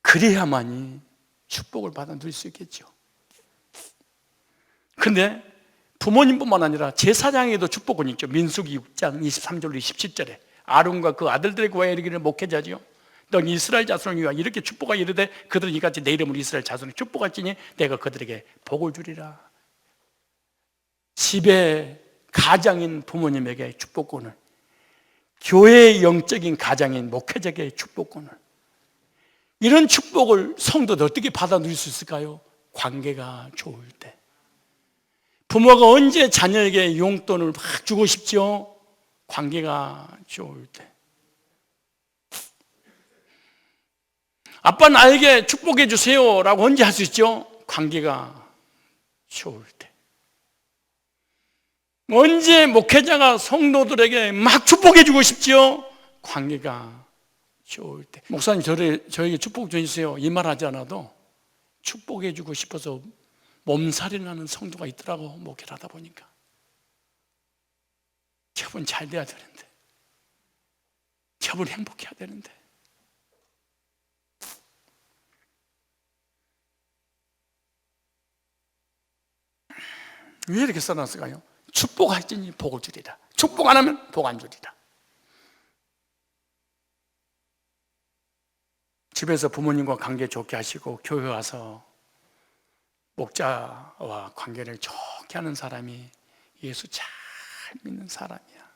그래야만이 축복을 받아 누릴 수 있겠죠. 그런데 부모님뿐만 아니라 제사장에도 축복권이 있죠. 민수기 6장 23절로 27절에 아론과 그 아들들의 구하여 이르기를 목회자지요. 넌 이스라엘 자손을 위하여 이렇게 축복하여 이르되 그들은 이같이 내 이름으로 이스라엘 자손을 축복할지니 내가 그들에게 복을 주리라. 집의 가장인 부모님에게 축복권을, 교회의 영적인 가장인 목회자에게 축복권을, 이런 축복을 성도들 어떻게 받아 누릴 수 있을까요? 관계가 좋을 때. 부모가 언제 자녀에게 용돈을 막 주고 싶죠? 관계가 좋을 때. 아빠 나에게 축복해 주세요 라고 언제 할 수 있죠? 관계가 좋을 때. 언제 목회자가 성도들에게 막 축복해 주고 싶죠? 관계가 좋을 때. 목사님 저에게 축복 주세요 이 말 하지 않아도 축복해 주고 싶어서 몸살이 나는 성도가 있더라고. 목회를 하다 보니까 저분 잘 돼야 되는데, 저분 행복해야 되는데. 왜 이렇게 써놨을까요? 축복할지니 복을 주리라. 축복 안 하면 복 안 주리라. 집에서 부모님과 관계 좋게 하시고 교회 와서 목자와 관계를 좋게 하는 사람이 예수 잘 믿는 사람이야.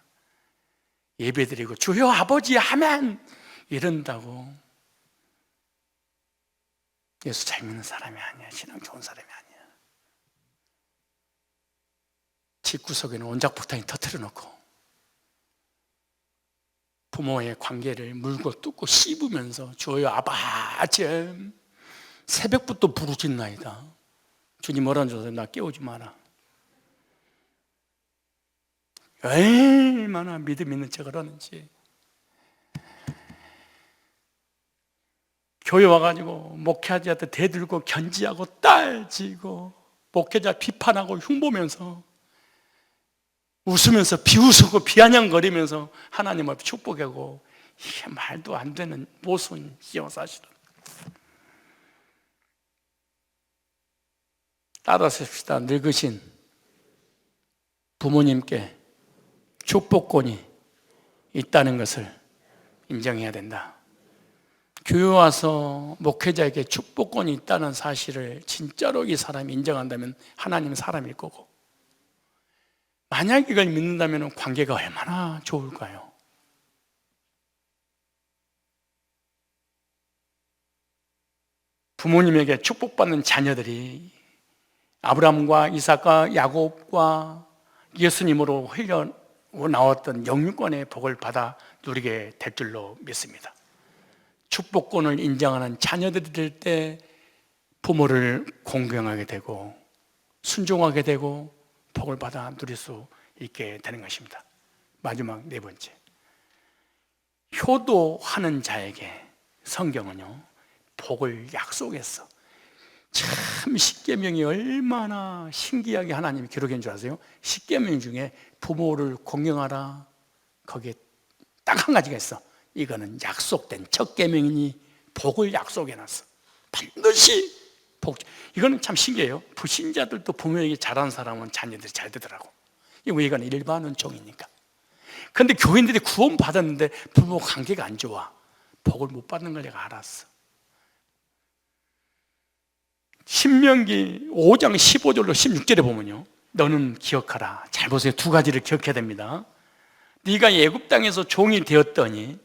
예배드리고 주여 아버지 하면 이런다고 예수 잘 믿는 사람이 아니야. 신앙 좋은 사람이 아니야. 집구석에는 온작폭탄이 터뜨려 놓고 부모의 관계를 물고 뜯고 씹으면서 주여 아버지 새벽부터 부르짖나이다. 주님 뭐라는 줄 알아요? 나 깨우지 마라. 얼마나 믿음 있는 척을 하는지. 교회 와가지고 목회자한테 대들고 견지하고 딸지고 목회자 비판하고 흉보면서 웃으면서 비웃고 비아냥거리면서 하나님 앞에 축복하고, 이게 말도 안 되는 모순이요 사실은. 따라서십시다. 늙으신 부모님께 축복권이 있다는 것을 인정해야 된다. 교회 와서 목회자에게 축복권이 있다는 사실을 진짜로 이 사람이 인정한다면 하나님은 사람일 거고, 만약 이걸 믿는다면 관계가 얼마나 좋을까요? 부모님에게 축복받는 자녀들이 아브라함과 이삭과 야곱과 예수님으로 흘려 나왔던 영육권의 복을 받아 누리게 될 줄로 믿습니다. 축복권을 인정하는 자녀들이 될 때 부모를 공경하게 되고 순종하게 되고 복을 받아 누릴 수 있게 되는 것입니다. 마지막 네 번째, 효도하는 자에게 성경은요 복을 약속했어. 참 십계명이 얼마나 신기하게 하나님이 기록한 줄 아세요? 십계명 중에 부모를 공경하라, 거기에 딱 한 가지가 있어. 이거는 약속된 첫 계명이니 복을 약속해놨어. 반드시 복. 이거는 참 신기해요. 불신자들도 부모에게 잘한 사람은 자녀들이 잘 되더라고. 왜? 이건 일반 은총이니까. 그런데 교인들이 구원 받았는데 부모 관계가 안 좋아. 복을 못 받는 걸 내가 알았어. 신명기 5장 15절로 16절에 보면요, 너는 기억하라. 잘 보세요. 두 가지를 기억해야 됩니다. 네가 애굽 땅에서 종이 되었더니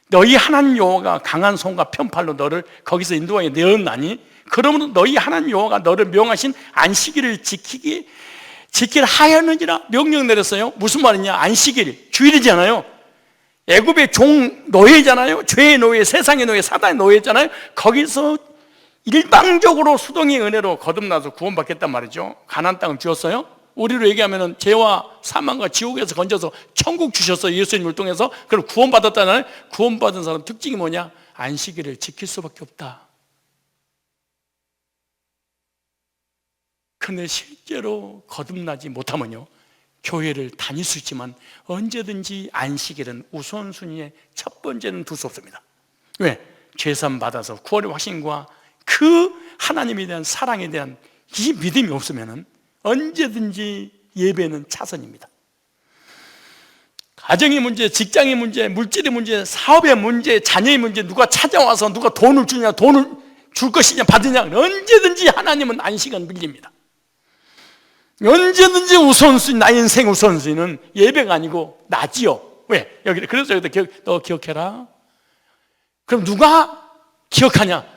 너희 하나님 여호와가 강한 손과 편팔로 너를 거기서 인도하여 내었나니, 그러므로 너희 하나님 여호와가 너를 명하신 안식일을 지키라 하였느니라 명령 내렸어요. 무슨 말이냐? 안식일, 주일이잖아요. 애굽의 종 노예잖아요. 죄의 노예, 세상의 노예, 사단의 노예잖아요. 거기서 일방적으로 수동의 은혜로 거듭나서 구원받겠단 말이죠. 가나안 땅을 주었어요. 우리로 얘기하면 죄와 사망과 지옥에서 건져서 천국 주셨어요. 예수님을 통해서. 그럼 구원받았다는, 구원받은 사람 특징이 뭐냐? 안식일을 지킬 수밖에 없다. 근데 실제로 거듭나지 못하면요, 교회를 다닐 수 있지만 언제든지 안식일은 우선순위의 첫 번째는 둘 수 없습니다. 왜? 죄산 받아서 구원의 확신과 그 하나님에 대한 사랑에 대한 이 믿음이 없으면 언제든지 예배는 차선입니다. 가정의 문제, 직장의 문제, 물질의 문제, 사업의 문제, 자녀의 문제, 누가 찾아와서 누가 돈을 주냐, 돈을 줄 것이냐 받으냐, 언제든지 하나님은 안식은 밀립니다. 언제든지 우선순위, 나의 인생 우선순위는 예배가 아니고 나지요. 왜? 여기, 그래서 여기다 너 기억해라. 그럼 누가 기억하냐?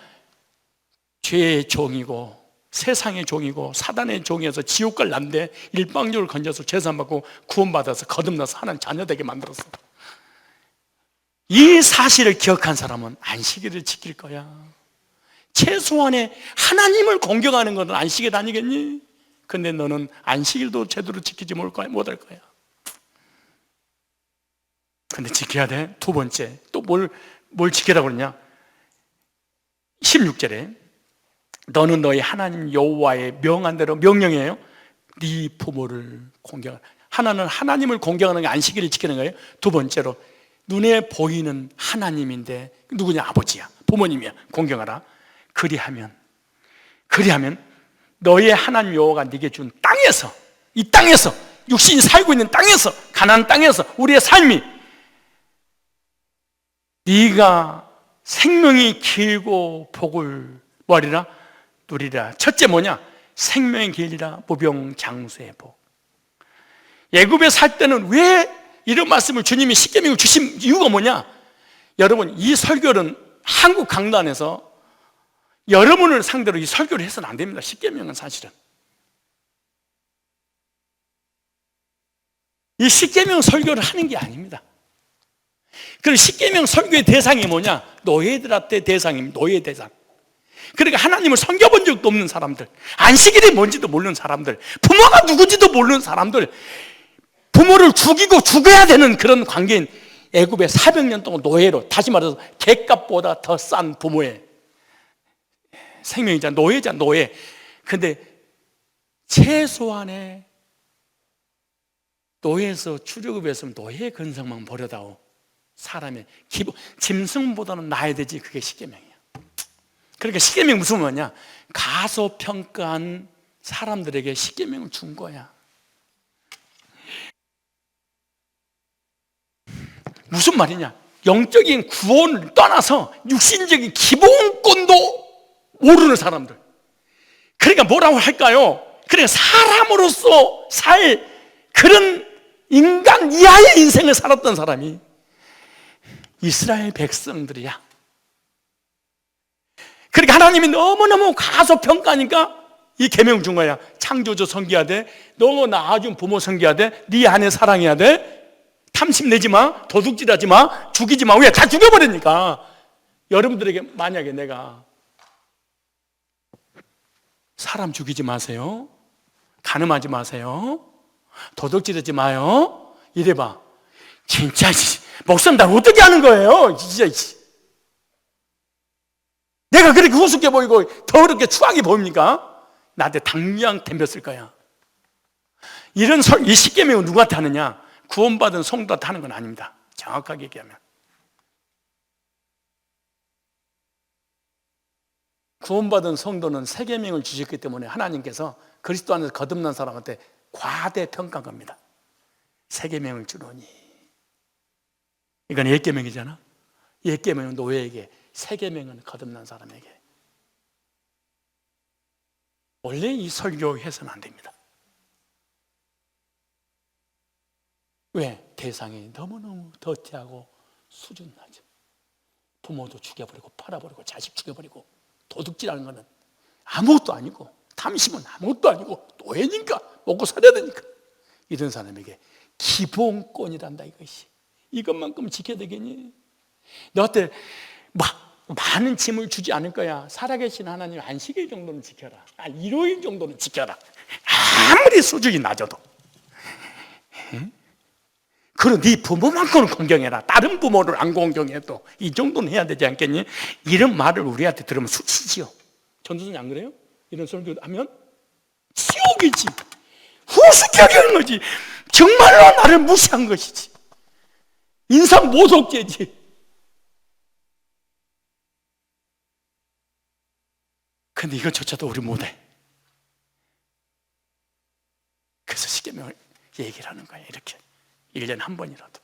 죄의 종이고 세상의 종이고 사단의 종이어서 지옥 갈 남대 일방적으로 건져서 재산받고 구원받아서 거듭나서 하나님 자녀 되게 만들었어. 이 사실을 기억한 사람은 안식일을 지킬 거야. 최소한의 하나님을 공경하는 것은 안식일 아니겠니? 근데 너는 안식일도 제대로 지키지 못할 거야. 근데 지켜야 돼. 두 번째, 또 뭘 지키라고 그러냐? 16절에 너는 너희 하나님 여호와의 명한 대로, 명령이에요. 네 부모를 공경하라. 하나는 하나님을 공경하는 게 안식일을 지키는 거예요. 두 번째로 눈에 보이는 하나님인데 누구냐? 아버지야, 부모님이야. 공경하라. 그리하면 너희의 하나님 여호와가 네게 준 땅에서 이 땅에서, 육신이 살고 있는 땅에서, 가나안 땅에서 우리의 삶이 네가 생명이 길고 복을 뭐하리라? 누리라. 첫째 뭐냐? 생명이 길리라 무병장수의 복. 애굽에 살 때는 왜 이런 말씀을 주님이 십계명을 주신 이유가 뭐냐? 여러분, 이 설교는 한국 강단에서 여러분을 상대로 이 설교를 해서는 안 됩니다. 십계명은 사실은 이 십계명 설교를 하는 게 아닙니다. 그리고 십계명 설교의 대상이 뭐냐? 노예들한테 대상입니다. 노예 대상. 그러니까 하나님을 섬겨본 적도 없는 사람들, 안식일이 뭔지도 모르는 사람들, 부모가 누군지도 모르는 사람들, 부모를 죽이고 죽어야 되는 그런 관계인 애굽의 400년 동안 노예로, 다시 말해서 객값보다 더 싼 부모의 생명이자 노예자, 노예. 근데 최소한의 노예에서 출애굽했으면 노예 근성만 버려다오. 사람의 기본, 짐승보다는 나아야 되지. 그게 십계명이야. 그러니까 십계명 무슨 뭐냐? 가소평가한 사람들에게 십계명을 준 거야. 무슨 말이냐? 영적인 구원을 떠나서 육신적인 기본권도 모르는 사람들. 그러니까 뭐라고 할까요? 그러니까 사람으로서 살 그런 인간 이하의 인생을 살았던 사람이 이스라엘 백성들이야. 그러니까 하나님이 너무너무 가소평가하니까 이 계명 준 거야. 창조주 섬겨야 돼. 너 낳아준 부모 섬겨야 돼. 네 아내 사랑해야 돼. 탐심 내지 마. 도둑질하지 마. 죽이지 마. 왜? 다 죽여버리니까. 여러분들에게 만약에 내가 사람 죽이지 마세요. 간음하지 마세요. 도둑질하지 마요. 이래봐. 진짜 목사님 날 어떻게 하는 거예요? 진짜 내가 그렇게 우습게 보이고 더럽게 추하게 보입니까? 나한테 당장 덤볐을 거야. 이런 이 십계명은 누구한테 하느냐? 구원받은 성도한테 하는 건 아닙니다. 정확하게 얘기하면 구원받은 성도는 세 계명을 주셨기 때문에 하나님께서 그리스도 안에서 거듭난 사람한테 과대평가한 겁니다. 세 계명을 주노니. 이건 옛 계명이잖아. 옛 계명은 노예에게, 세 계명은 거듭난 사람에게. 원래 이 설교해서는 안 됩니다. 왜? 대상이 너무너무 더티하고 수준나죠. 부모도 죽여버리고 팔아버리고 자식 죽여버리고 도둑질하는 거는 아무것도 아니고, 탐심은 아무것도 아니고, 노예니까 먹고 살아야 되니까. 이런 사람에게 기본권이란다 이것이. 이것만큼 지켜야 되겠니? 너한테 많은 짐을 주지 않을 거야. 살아계신 하나님 안식일 정도는 지켜라. 일요일 정도는 지켜라. 아무리 수준이 낮아도. 그럼 네 부모만큼은 공경해라. 다른 부모를 안 공경해도 이 정도는 해야 되지 않겠니? 이런 말을 우리한테 들으면 수치지요. 전도사님 안 그래요? 이런 설교 하면 지옥이지. 후수격인 거지. 정말로 나를 무시한 것이지. 인상 모독죄지. 근데 이것조차도 우리 못해. 그래서 십계명을 얘기를 하는 거예요. 이렇게 1년에 한 번이라도.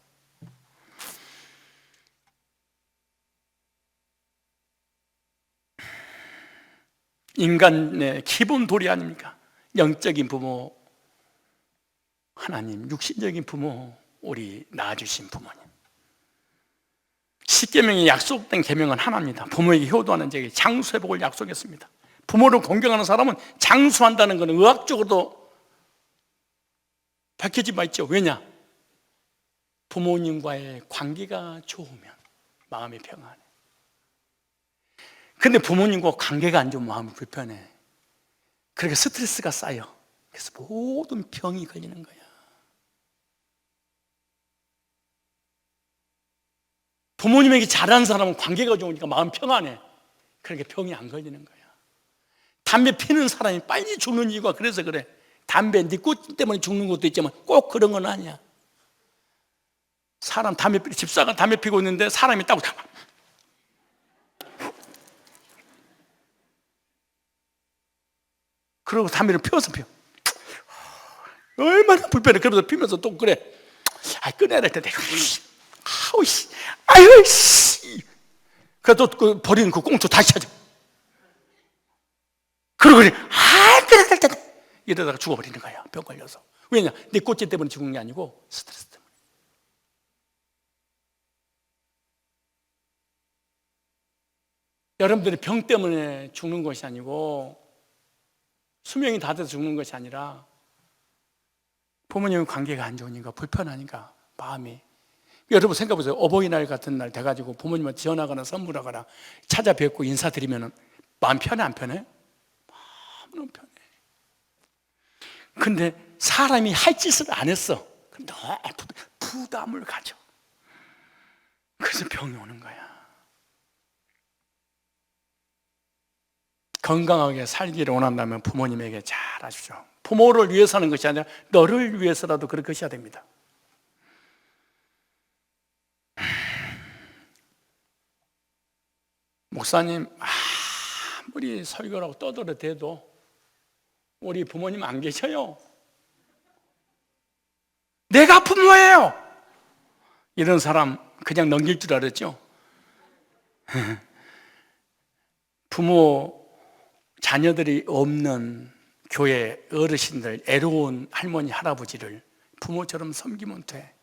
인간의 기본 도리 아닙니까? 영적인 부모 하나님, 육신적인 부모 우리 낳아주신 부모님. 십계명이 약속된 계명은 하나입니다. 부모에게 효도하는 자에게 장수의 복을 약속했습니다. 부모를 공경하는 사람은 장수한다는 것은 의학적으로도 밝혀진 바 있죠. 왜냐? 부모님과의 관계가 좋으면 마음이 평안해. 근데 부모님과 관계가 안 좋으면 마음이 불편해. 그러니까 스트레스가 쌓여. 그래서 모든 병이 걸리는 거야. 부모님에게 잘하는 사람은 관계가 좋으니까 마음 평안해. 그러니까 병이 안 걸리는 거야. 담배 피는 사람이 빨리 죽는 이유가 그래서 그래. 담배 니코틴 때문에 죽는 것도 있지만 꼭 그런 건 아니야. 사람 집사가 담배 피고 있는데 사람이 따고 그러고 담배를 피워서 피워. 얼마나 불편해. 그러면서 피면서 또 그래. 꺼내야 될 텐데. 아우, 씨. 아유, 씨. 그래도 그 버리는 그 꽁초 다시 찾아. 그러고 그래. 꺼내야 될 텐데. 이러다가 죽어버리는 거야. 병 걸려서. 왜냐? 내 꽃제 때문에 죽은 게 아니고 스트레스 때문에. 여러분들이 병 때문에 죽는 것이 아니고 수명이 다 돼서 죽는 것이 아니라 부모님 관계가 안 좋으니까 불편하니까 마음이. 여러분 생각해 보세요. 어버이날 같은 날 돼가지고 부모님한테 전화하거나 선물하거나 찾아뵙고 인사드리면 마음 편해 안 편해? 너무 편해. 근데 사람이 할 짓을 안 했어. 근데 부담을 가져. 그래서 병이 오는 거야. 건강하게 살기를 원한다면 부모님에게 잘 하십시오. 부모를 위해서 하는 것이 아니라 너를 위해서라도 그렇게 하셔야 됩니다. 목사님 아무리 설교라고 떠들어대도 우리 부모님 안 계셔요. 내가 부모예요. 이런 사람 그냥 넘길 줄 알았죠. 부모 자녀들이 없는 교회 어르신들, 애로운 할머니 할아버지를 부모처럼 섬기면 돼.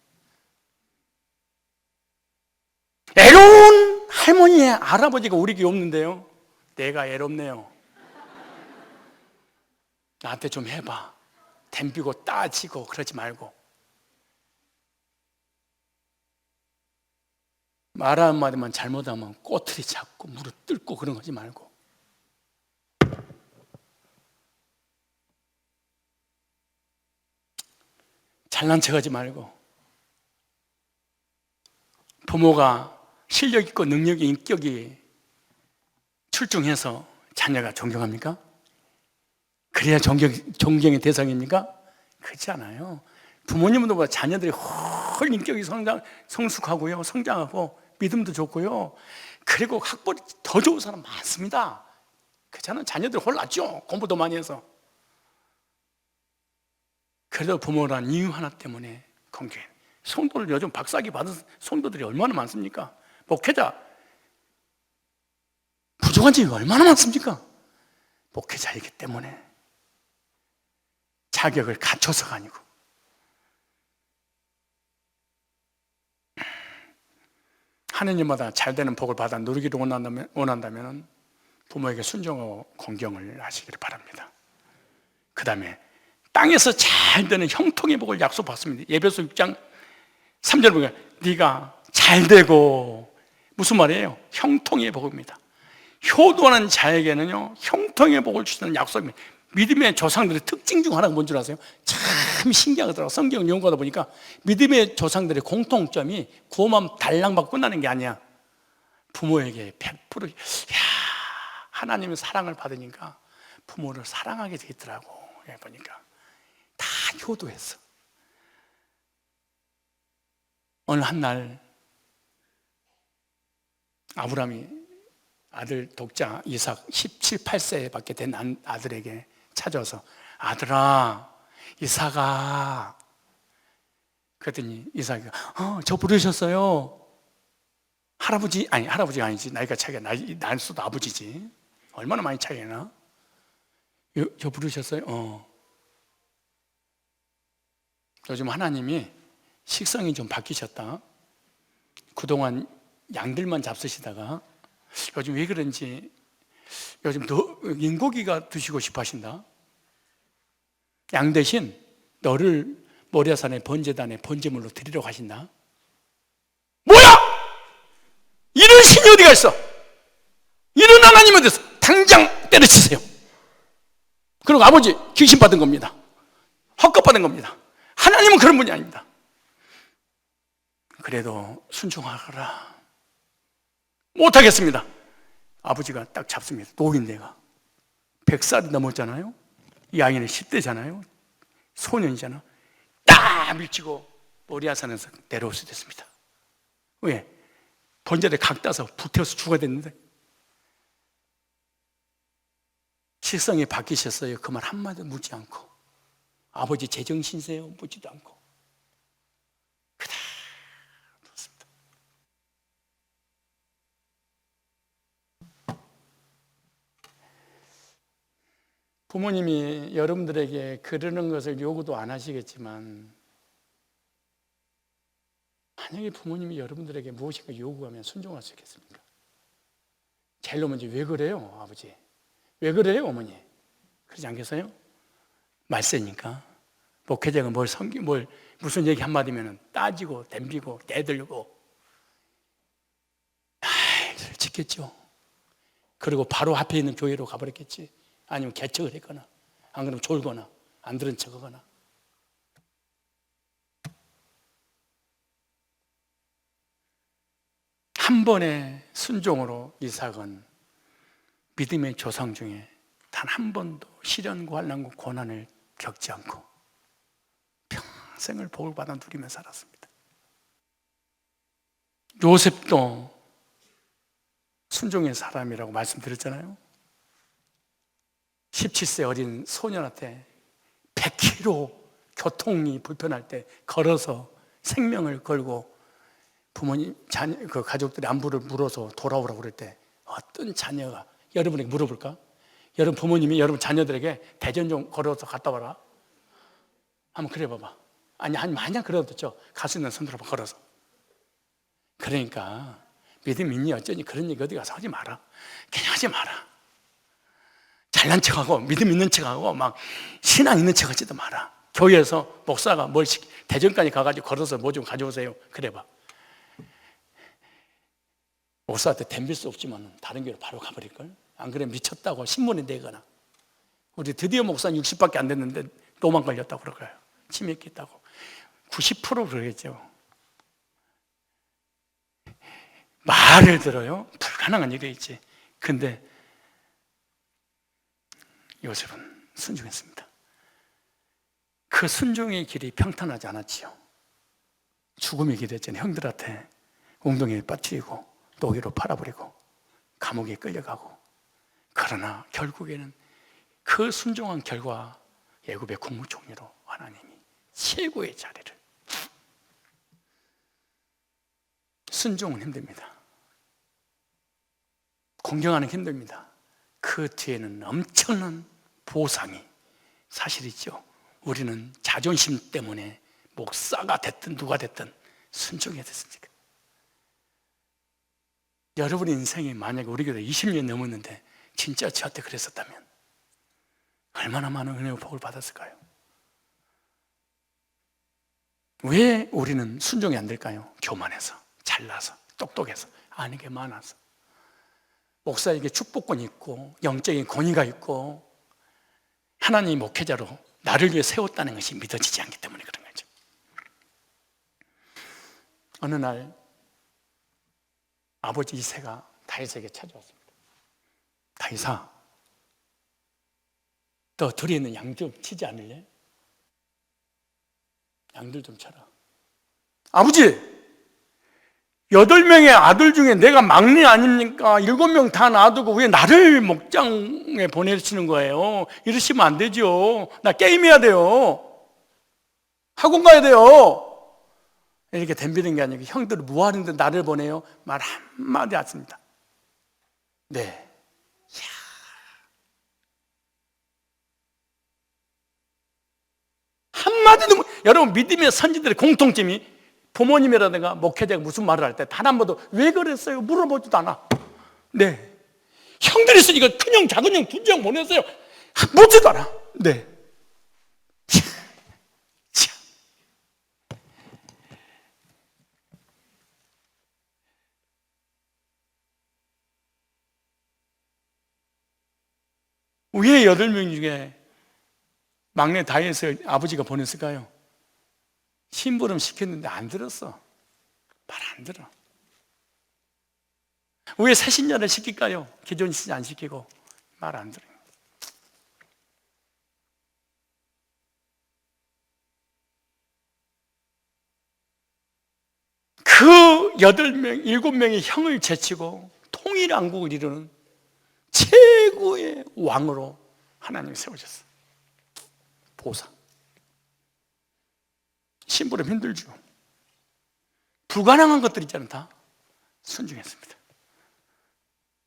애로운 할머니 할아버지가 우리 교회 없는데요. 내가 애롭네요. 나한테 좀 해봐. 덤비고 따지고 그러지 말고. 말 한마디만 잘못하면 꼬투리 잡고 무릎 꿇고 그런 거 하지 말고. 잘난 척하지 말고. 부모가 실력 있고 능력이 인격이 출중해서 자녀가 존경합니까? 그래야 존경의 대상입니까? 그렇지 않아요. 부모님은 보다 자녀들이 훨 인격이 성숙하고요, 성장하고 믿음도 좋고요. 그리고 학벌이 더 좋은 사람 많습니다. 그렇잖아요. 자녀들 훨 낫죠. 공부도 많이 해서. 그래도 부모란 이유 하나 때문에 공개. 성도를 요즘 박사학위 받은 성도들이 얼마나 많습니까? 목회자 부족한 점이 얼마나 많습니까? 목회자이기 때문에 자격을 갖춰서가 아니고. 하느님마다 잘되는 복을 받아 누리기를 원한다면 부모에게 순종하고 공경을 하시기를 바랍니다. 그 다음에 땅에서 잘되는 형통의 복을 약속받습니다. 에베소 6장 3절 보면 네가 잘되고, 무슨 말이에요? 형통의 복입니다. 효도하는 자에게는요 형통의 복을 주시는 약속입니다. 믿음의 조상들의 특징 중 하나가 뭔지 아세요? 참 신기하더라고요. 성경을 연구하다 보니까 믿음의 조상들의 공통점이 구원만 달랑 받고 끝나는 게 아니야. 부모에게 100% 하나님의 사랑을 받으니까 부모를 사랑하게 돼 있더라고. 보니까 다 효도했어. 어느 한날 아브라함이 아들 독자 이삭 17, 18세밖에 된 아들에게 찾아와서 아들아, 이삭아. 그랬더니 이삭이 저 부르셨어요. 할아버지가 아니지. 나이가 차이가 날수도 아버지지. 얼마나 많이 차이가 나? 저 부르셨어요? 요즘 하나님이 식성이 좀 바뀌셨다. 그동안 양들만 잡수시다가 요즘 왜 그런지 요즘 더 인고기가 드시고 싶어 하신다. 양 대신 너를 모리아산의 번제단에 번제물로 드리려고 하신다. 뭐야? 이런 신이 어디가 있어? 이런 하나님 어디서 당장 때려치세요. 그리고 아버지 귀신 받은 겁니다. 헛것 받은 겁니다. 하나님은 그런 분이 아닙니다. 그래도 순종하거라. 못하겠습니다. 아버지가 딱 잡습니다. 노인네가 100살이 넘었잖아요. 이 아이는 10대잖아요. 소년이잖아. 딱 밀치고 모리아산에서 내려올 수 됐습니다. 왜? 번제를 각 따서 불태워서 죽어야 됐는데 식성이 바뀌셨어요. 그 말 한마디 묻지 않고 아버지 제정신세요? 묻지도 않고 그대로 뒀습니다. 부모님이 여러분들에게 그러는 것을 요구도 안 하시겠지만, 만약에 부모님이 여러분들에게 무엇인가 요구하면 순종할 수 있겠습니까? 제일 먼저 왜 그래요, 아버지? 왜 그래요, 어머니? 그러지 않겠어요? 말세니까. 목회자가 무슨 얘기 한마디면 따지고 덤비고 대들고 짓겠죠. 그리고 바로 앞에 있는 교회로 가버렸겠지. 아니면 개척을 했거나, 안 그러면 졸거나, 안 들은 척하거나. 한 번의 순종으로 이삭은 믿음의 조상 중에 단 한 번도 시련과 환난과 고난을 겪지 않고 평생을 복을 받아 누리며 살았습니다. 요셉도 순종의 사람이라고 말씀드렸잖아요. 17세 어린 소년한테 100km 교통이 불편할 때 걸어서 생명을 걸고 부모님, 그 가족들의 안부를 물어서 돌아오라고 그럴 때 어떤 자녀가, 여러분에게 물어볼까? 여러분 부모님이 여러분 자녀들에게 대전 좀 걸어서 갔다 와라. 한번 그래 봐봐. 아니, 만약 그래도 죠. 갈 수 있는 손 들어봐, 걸어서. 그러니까 믿음 있니 어쩌니 그런 얘기 어디 가서 하지 마라. 그냥 하지 마라. 잘난 척하고 믿음 있는 척하고 막 신앙 있는 척 하지도 마라. 교회에서 목사가 대전까지 가가지고 걸어서 뭐 좀 가져오세요. 그래 봐. 목사한테 덤빌 수 없지만 다른 교회로 바로 가버릴걸? 안 그러면 미쳤다고 신문에 내거나. 우리 드디어 목사는 60밖에 안 됐는데 노만 걸렸다고 그럴 거예요. 치매했다고. 90% 그러겠죠. 말을 들어요? 불가능한 일이겠지. 근데 요셉은 순종했습니다. 그 순종의 길이 평탄하지 않았지요. 죽음의 길이 했잖아요. 형들한테 웅덩이에 빠뜨리고 노예로 팔아버리고 감옥에 끌려가고. 그러나 결국에는 그 순종한 결과 애굽의 국무총리로 하나님이 최고의 자리를. 순종은 힘듭니다. 공경하는 게 힘듭니다. 그 뒤에는 엄청난 보상이 사실이죠. 우리는 자존심 때문에 목사가 됐든 누가 됐든 순종해야 됐으니까. 여러분의 인생이 만약에 우리 교회 20년 넘었는데 진짜 저한테 그랬었다면 얼마나 많은 은혜와 복을 받았을까요? 왜 우리는 순종이 안 될까요? 교만해서, 잘나서, 똑똑해서, 아는 게 많아서. 목사에게 축복권이 있고 영적인 권위가 있고 하나님의 목회자로 나를 위해 세웠다는 것이 믿어지지 않기 때문에 그런 거죠. 어느 날 아버지 이새가 다윗에게 찾아왔습니다. 다윗아, 너 들에 있는 양 좀 치지 않을래? 양들 좀 쳐라. 아버지, 8명의 아들 중에 내가 막내 아닙니까? 7명 다 놔두고 왜 나를 목장에 보내시는 거예요? 이러시면 안 되죠. 나 게임해야 돼요. 학원 가야 돼요. 이렇게 덤비는 게 아니고 형들을 뭐 하는데 나를 보내요? 말 한마디 않습니다. 네. 한마디도 여러분 믿음의 선지들의 공통점이 부모님이라든가 목회자가 무슨 말을 할 때 단 한 번도 왜 그랬어요? 물어보지도 않아. 네. 형들이 있으니까 큰 형, 작은 형, 두 형 보냈어요. 묻지도 않아. 네. 왜 8명 중에 막내 다윗을 아버지가 보냈을까요? 심부름 시켰는데 안 들었어. 말 안 들어. 왜 새신자를 시킬까요? 기존 신자 안 시키고 말 안 들어요. 그 8명, 7명의 형을 제치고 통일왕국을 이루는 최고의 왕으로 하나님이 세우셨어요. 보상. 심부름 힘들죠. 불가능한 것들 있잖아요. 다 순종했습니다.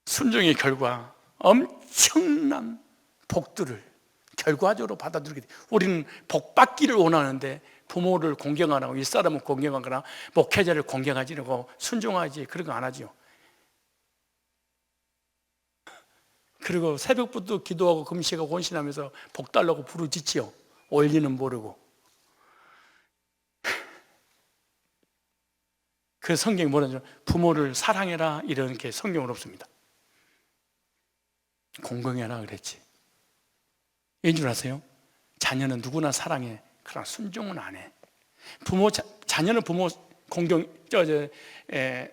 순종의 결과 엄청난 복들을 결과적으로 받아들이게 돼요. 우리는 복 받기를 원하는데 부모를 공경 안 하고 윗사람을 공경하거나 목회자를 공경하지 않고 순종하지 그런 거 안 하죠. 그리고 새벽부터 기도하고 금식하고 헌신하면서 복 달라고 부르짖지요. 원리는 모르고. 그 성경이 뭐라죠? 부모를 사랑해라 이런 게 성경은 없습니다. 공경해라 그랬지. 왠 줄 아세요? 자녀는 누구나 사랑해. 그러나 순종은 안 해. 자녀는 부모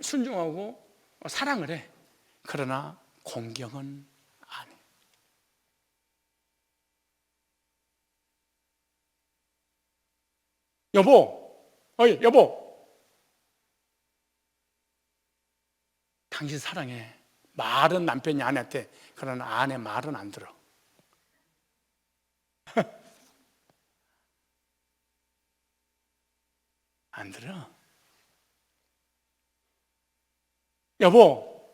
순종하고 사랑을 해. 그러나 공경은 안 해. 여보. 당신 사랑해. 말은 남편이 아내한테, 그러나 아내 말은 안 들어. 안 들어. 여보,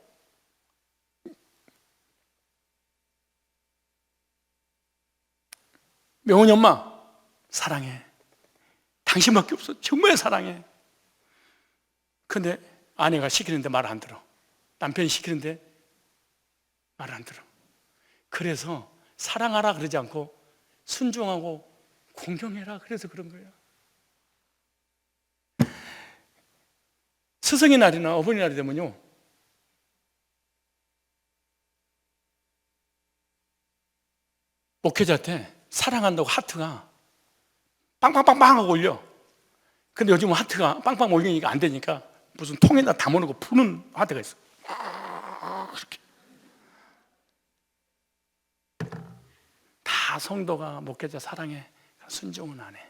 명훈이 엄마 사랑해. 당신밖에 없어. 정말 사랑해. 근데 아내가 시키는데 말 안 들어. 남편이 시키는데 말 안 들어. 그래서 사랑하라 그러지 않고 순종하고 공경해라 그래서 그런 거예요. 스승의 날이나 어버이날이 되면요, 목회자한테 사랑한다고 하트가 빵빵빵빵 하고 올려. 근데 요즘은 하트가 빵빵 올리니까 안 되니까 무슨 통에다 담아놓고 푸는 하트가 있어. 이렇게. 다 성도가 목회자 사랑해. 순종은 안 해.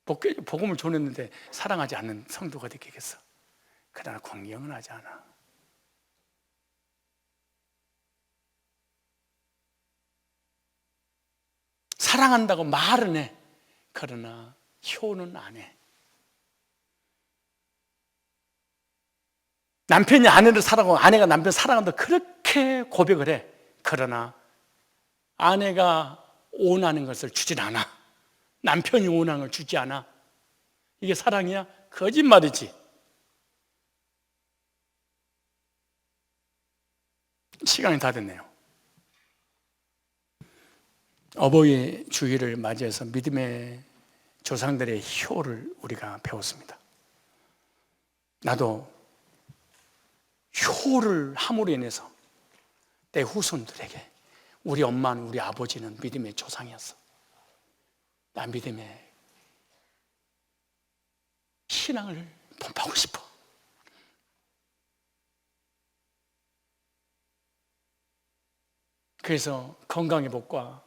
복음을 전했는데 사랑하지 않는 성도가 되겠어. 그러나 공경은 하지 않아. 사랑한다고 말은 해. 그러나 효는 안 해. 남편이 아내를 사랑하고 아내가 남편을 사랑한다고 그렇게 고백을 해. 그러나 아내가 원하는 것을 주진 않아. 남편이 원하는 걸 주지 않아. 이게 사랑이야? 거짓말이지. 시간이 다 됐네요. 어버이 주일을 맞이해서 믿음의 조상들의 효를 우리가 배웠습니다. 나도 효를 함으로 인해서 내 후손들에게, 우리 엄마는, 우리 아버지는 믿음의 조상이었어. 나 믿음의 신앙을 본받고 싶어. 그래서 건강의 복과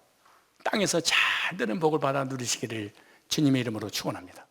땅에서 잘 되는 복을 받아 누리시기를 주님의 이름으로 축원합니다.